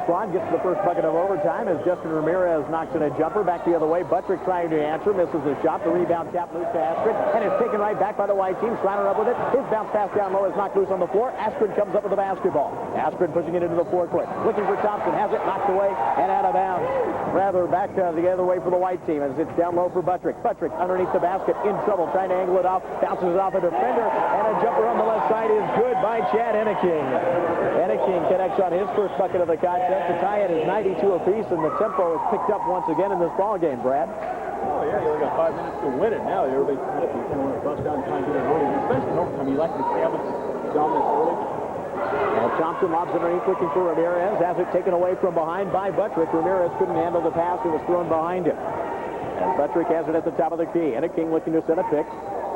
S2: squad gets the first bucket of overtime as Justin Ramirez knocks in a jumper back the other way. Buttrick trying to answer, misses the shot. The rebound tap loose to Askren, and it's taken right back by the white team. Schreiner up with it. His bounce pass down low is knocked loose on the floor. Askren comes up with the basketball. Askren pushing it into the forecourt. Looking for Thompson. Has it knocked away and out of bounds. Rather back the other way for the white team as it's down low for Buttrick. Buttrick underneath the basket, in trouble, trying to angle it off. Bounces it off a defender, and a jumper on the left side is good by Chad Enneking. Enneking connects on his first bucket of the contest. The tie it is 92 apiece, and the tempo is picked up once again in this ball game, Brad.
S3: Oh, yeah, you only got 5 minutes to win it now. Everybody's kind of want to bust down and try and get it early, especially in overtime. You like to establish dominance early.
S2: And Thompson lobs underneath looking for Ramirez. Has it taken away from behind by Buttrick. Ramirez couldn't handle the pass. It was thrown behind him. And Buttrick has it at the top of the key. Enneking looking to set a pick.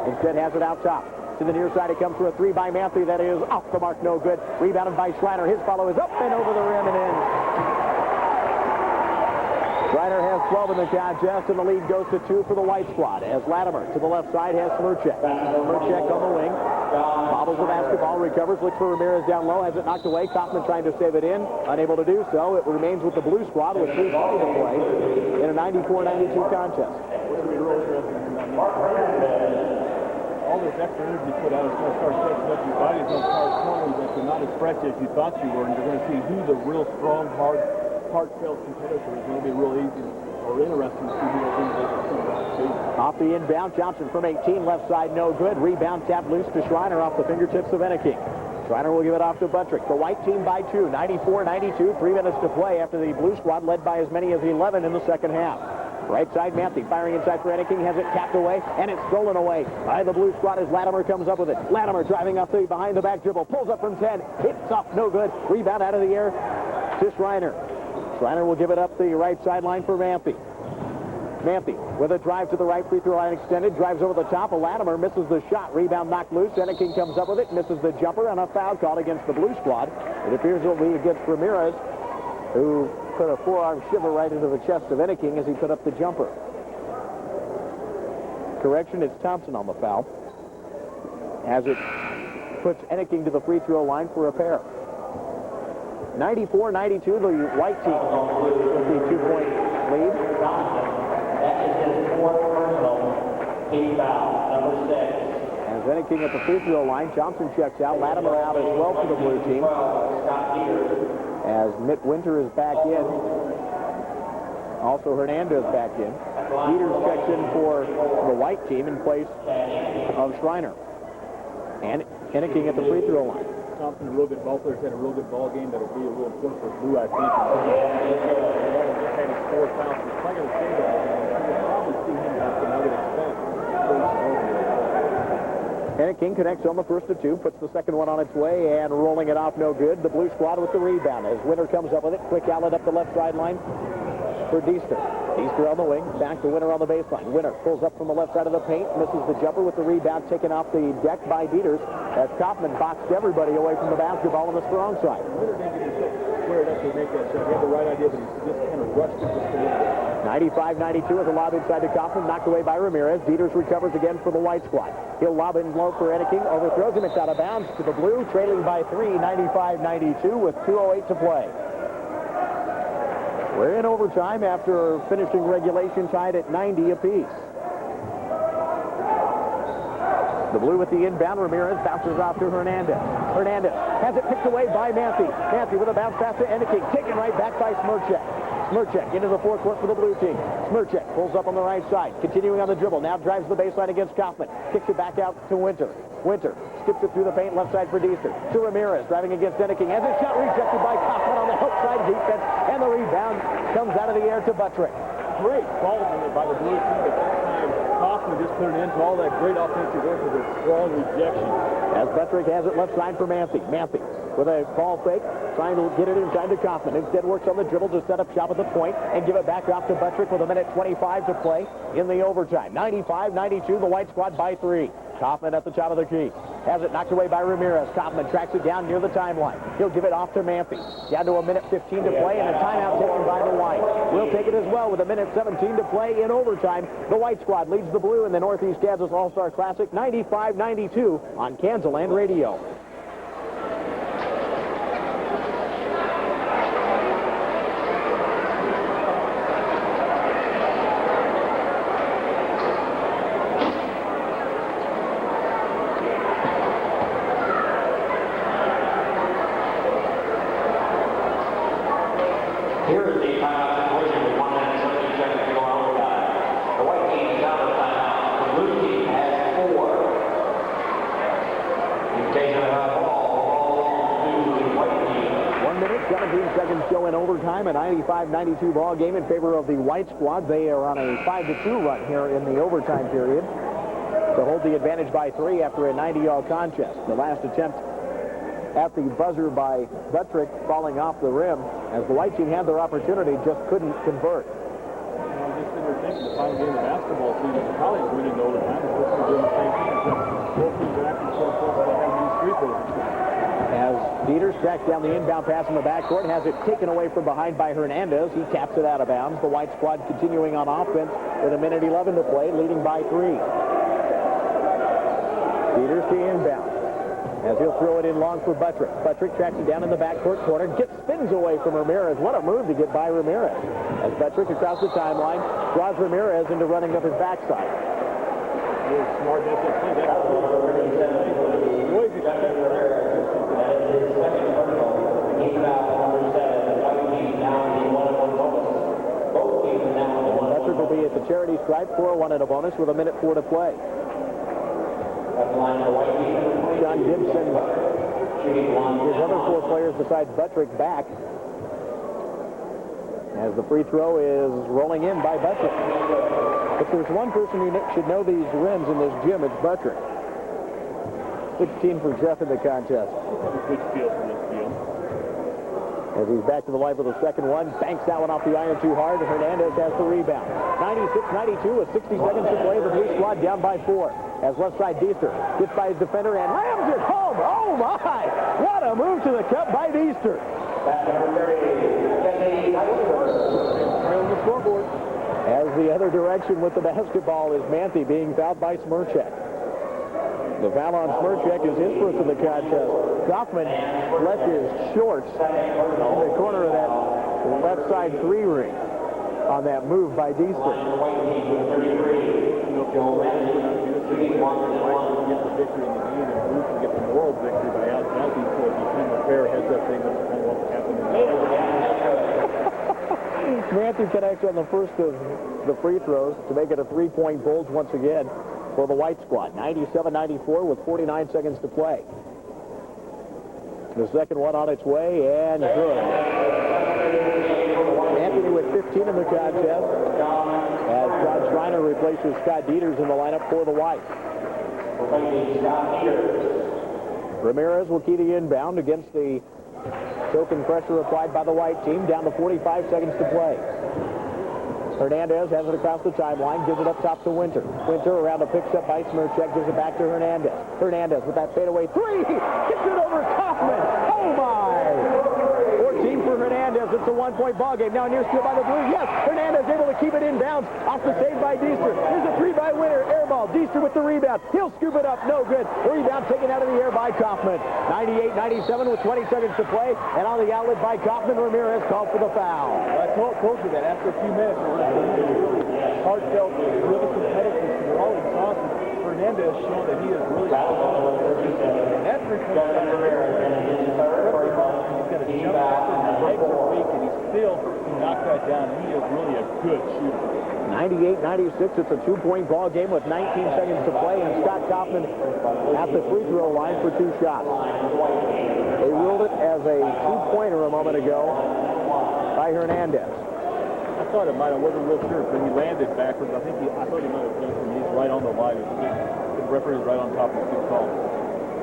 S2: Instead has it out top. To the near side, it comes for a three by Matthew. That is off the mark, no good. Rebounded by Schreiner. His follow is up and over the rim and in. Schreiner has 12 in the contest, and the lead goes to 2 for the white squad. As Latimer to the left side has Smirchek. Smirchek on the wing. Bobbles the basketball, recovers, looks for Ramirez down low, has it knocked away. Kaufman trying to save it in, unable to do so. It remains with the blue squad with 3:20 to play in a 94-92 contest.
S3: All this extra energy put out is going to start stretching up your body. Those hard corners that you're not as fresh as you thought you were, and you're going to see who the real strong, heartfelt competitor is. Going to be real easy or interesting to see who those individuals are.
S2: Off the inbound, Johnson from 18, left side, no good. Rebound tap loose to Schreiner off the fingertips of Enneking. Schreiner will give it off to Buttrick. The white team by 2, 94-92, 3 minutes to play after the blue squad led by as many as 11 in the second half. Right side, Matthew firing inside for Enneking, has it tapped away, and it's stolen away by the blue squad as Latimer comes up with it. Latimer driving up the behind the back dribble, pulls up from 10, hits off, no good. Rebound out of the air to Schreiner. Schreiner will give it up the right sideline for Matthew. Matthew with a drive to the right, free throw line extended, drives over the top. Latimer misses the shot. Rebound knocked loose. Enneking comes up with it, misses the jumper, and a foul called against the blue squad. It appears it will be against Ramirez, who put a forearm shiver right into the chest of Enneking as he put up the jumper. Correction, it's Thompson on the foul, as it puts Enneking to the free throw line for a pair. 94-92, the white team with the 2-point lead.
S1: That is his 4th personal team foul, number 6.
S2: As Enneking at the free throw line, Johnson checks out. Latimer out as well for the blue team. As Mitt Winter is back in. Also Hernandez back in. Peters checks in for the white team in place of Schreiner. And Enneking at the free throw line.
S3: Thompson, a real good ball player, had a real good ball game. That'll be a real important for Blue, I think. Just had his 4 fouls. He's probably going to stay there. We'll probably see him back, and I would expect.
S2: Enneking connects on the first of 2, puts the second one on its way, and rolling it off no good. The blue squad with the rebound as Winter comes up with it. Quick outlet up the left sideline for Deaster. Deaster on the wing, back to Winter on the baseline. Winter pulls up from the left side of the paint, misses the jumper with the rebound taken off the deck by Dieters as Kaufman boxed everybody away from the basketball on the strong side.
S3: Winter didn't get himself squared up to make that shot. He had the right idea, but he just kind of rushed it just a little bit.
S2: 95-92 with a lob inside to Kaufman, knocked away by Ramirez. Dieters recovers again for the white squad. He'll lob in low for Enneking, overthrows him, it's out of bounds to the blue, trailing by 3, 95-92 with 2:08 to play. We're in overtime after finishing regulation tied at 90 apiece. The blue with the inbound. Ramirez bounces off to Hernandez. Hernandez has it picked away by Matthew. Matthew with a bounce pass to Enneking. Taken right back by Smirchek. Smirchek into the forecourt for the blue team. Smirchek pulls up on the right side. Continuing on the dribble. Now drives the baseline against Kaufman. Kicks it back out to Winter. Winter skips it through the paint left side for Deaster. To Ramirez driving against Enneking. Has a shot rejected by Kaufman on the outside defense. And the rebound comes out of the air to Buttrick.
S3: Great ball by the blue team, but that time Kaufman just put an end to all that great offensive work with a strong rejection.
S2: As Buttrick has it left side for Matthew. Matthew with a ball fake, trying to get it inside to Kaufman. Instead works on the dribble to set up shop at the point and give it back off to Buttrick with 1:25 to play in the overtime. 95-92, the white squad by 3. Kaufman at the top of the key. Has it knocked away by Ramirez. Kaufman tracks it down near the timeline. He'll give it off to Matthew. Down to 1:15 to play and a timeout taken by the white. We'll take it as well with 1:17 to play in overtime. The white squad leads the blue in the Northeast Kansas All-Star Classic 95-92 on Kansas Radio.
S1: Here is the timeout situation with 1 minute and 17 seconds to go on overtime. The white team is out of timeout. The blue team has 4. He's taking a ball to the white team.
S2: 1 minute, 17 seconds go in overtime. A 95-92 ball game in favor of the white squad. They are on a 5-2 run here in the overtime period to hold the advantage by 3 after a 90-yard contest. The last attempt at the buzzer by Buttrick falling off the rim as the white team had their opportunity, just couldn't convert.
S3: I just think the final game of basketball season is probably winning overtime. It's supposed to be doing the same thing. Both teams are actually so close to having these free throws.
S2: As Dieters tracks down the inbound pass in the backcourt, has it taken away from behind by Hernandez. He taps it out of bounds. The white squad continuing on offense with 1:11 to play, leading by 3. Dieters to inbound, as he'll throw it in long for Buttrick. Buttrick tracks it down in the backcourt corner, spins away from Ramirez. What a move to get by Ramirez. As Buttrick across the timeline draws Ramirez into running up his backside.
S3: Really smart defense.
S2: Buttrick will be at the charity stripe for a 1 and a bonus with 1:04 to play. John Gibson, his other 4 players besides Buttrick back, as the free throw is rolling in by Buttrick. If there's one person who should know these rims in this gym, it's Buttrick. 16 for Jeff in the contest.
S3: Good steal from this field.
S2: As he's back to the line for the second one, banks that one off the iron too hard, and Hernandez has the rebound. 96-92 with 60 seconds to play. The blue squad down by 4. As left side Deester gets by his defender and rams it home. Oh my! What a move to the cup by Deester.
S3: Trailing the scoreboard.
S2: As the other direction with the basketball is Manthe being fouled by Smirchek. The foul on Smirchek is his first of the contest. Kaufman left his shorts in the corner of that left side 3 ring on that move by Deester.
S3: Get the victory in the game, and Bruce can get the moral victory by out-jumping, so if you kind of fair heads-up thing, that's kind of what's happening.
S2: Manthe connects on the first of the free throws to make it a 3-point bulge once again for the white squad. 97-94 with 49 seconds to play. The second one on its way, and good. Anthony with 15 in the contest, as John Schreiner replaces Scott Dieters in the lineup for the Whites. Ramirez will key the inbound against the token pressure applied by the white team. Down to 45 seconds to play. Hernandez has it across the timeline, gives it up top to Winter. Winter around a picks up by Smirchek, gives it back to Hernandez. Hernandez with that fadeaway 3, gets it over Kaufman. Oh my! 14 for Hernandez. It's a 1-point ball game. Now near steal by the Blues. Yes, Hernandez able to keep it in bounds off the save by Deester. Here's a 3 by Winter. Air ball. Deester with the rebound. He'll scoop it up. No good. The rebound taken out of the air by Kaufman. 98-97 with 20 seconds to play. And on the outlet by Kaufman, Ramirez called for the foul.
S3: I told you that after a few minutes, it was really heartfelt, really competitive. We're all exhausted. Hernandez showed that he is really and that three-point shot, he's got a jump after and the legs are weak, and he still knocked that down. He is really a good shooter.
S2: 98-96, it's a 2-point ball game with 19 seconds to play, and Scott Kaufman at the free throw line for 2 shots. They ruled it as a 2-pointer a moment ago by Hernandez.
S3: I thought it might have, wasn't real sure, but he landed backwards. I thought he might have done some. He's right on the line. The referee is right on top of the good call.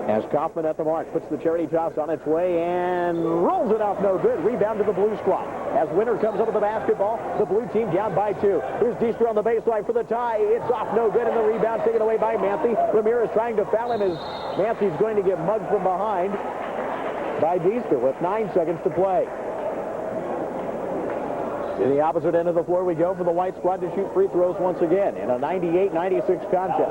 S2: As Kaufman at the mark, puts the charity toss on its way and rolls it off no good. Rebound to the blue squad. As Winter comes up with the basketball, the blue team down by 2. Here's Deester on the baseline for the tie. It's off no good, and the rebound taken away by Manthe. Ramirez trying to foul him as Manthe's going to get mugged from behind by Deester with 9 seconds to play. To the opposite end of the floor we go for the white squad to shoot free throws once again in a 98-96 contest.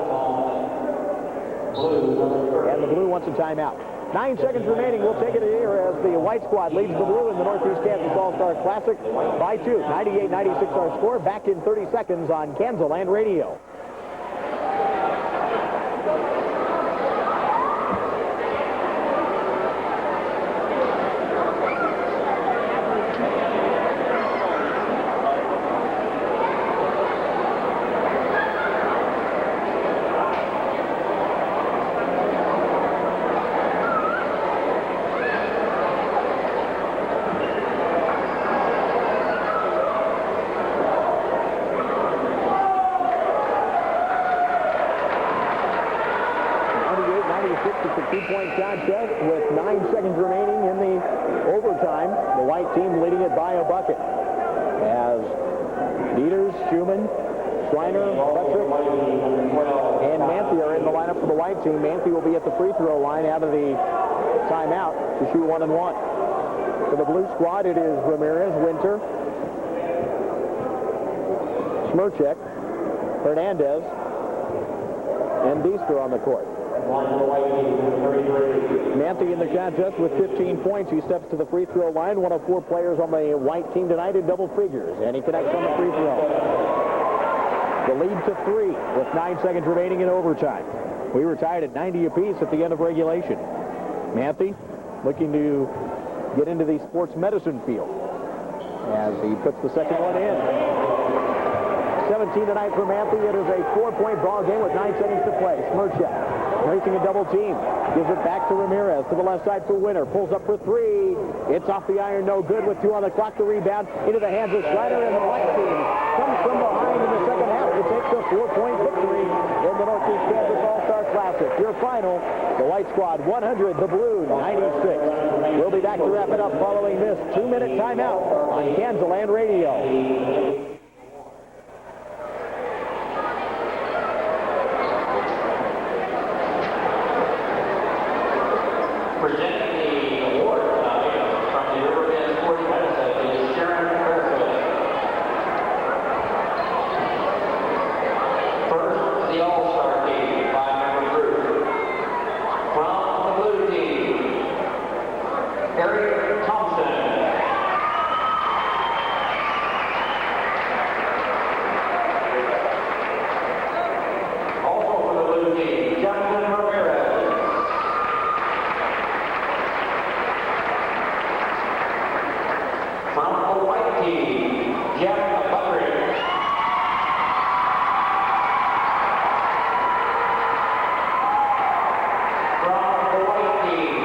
S2: And the blue wants a timeout. 9 seconds remaining. We'll take it here as the white squad leads the blue in the Northeast Kansas All-Star Classic by 2. 98-96 our score. Back in 30 seconds on Kansas Radio. white team leading it by a bucket. As Dieters, Schumann, Schreiner, Buttrick, and Manthe are in the lineup for the white team. Manthe will be at the free throw line out of the timeout to shoot 1 and 1. For the blue squad, it is Ramirez, Winter, Smirchek, Hernandez, and Deester on the court. Manthe in the contest with 15 points. He steps to the free throw line. One of 4 players on the white team tonight in double figures, and he connects on the free throw. The lead to 3 with 9 seconds remaining in overtime. We were tied at 90 apiece at the end of regulation. Manthe looking to get into the sports medicine field as he puts the second one in. 17 tonight for Manthe. It is a 4-point ball game with 9 seconds to play. Smirchek racing a double team. Gives it back to Ramirez to the left side for Winter. Pulls up for 3. It's off the iron, no good with 2 on the clock. The rebound into the hands of Schreiner, and the white team comes from behind in the second half to take the 4-point victory in the Northeast Kansas All-Star Classic. Your final, the white squad 100, the blue 96. We'll be back to wrap it up following this 2-minute timeout on Kansas Radio.
S1: Presenting the award tonight from the Riverbend Sports Medicine is Sharon Fairfield. First, the All-Star team, 5-member group. From the blue team, Eric Thompson. Also for the blue team, Justin Ramirez. From the white team, Jeff Buttrick. From the white team,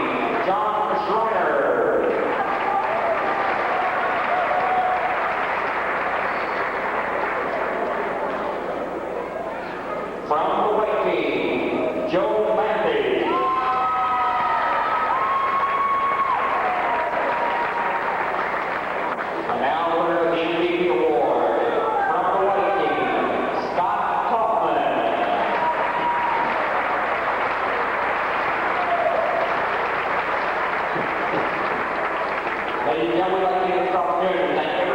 S1: John Schreiner. From the white team, Joe Manthe. And now the winner of the MVP award from the white team, Scott Kaufman. Ladies and gentlemen, we'd like to take this opportunity to thank everyone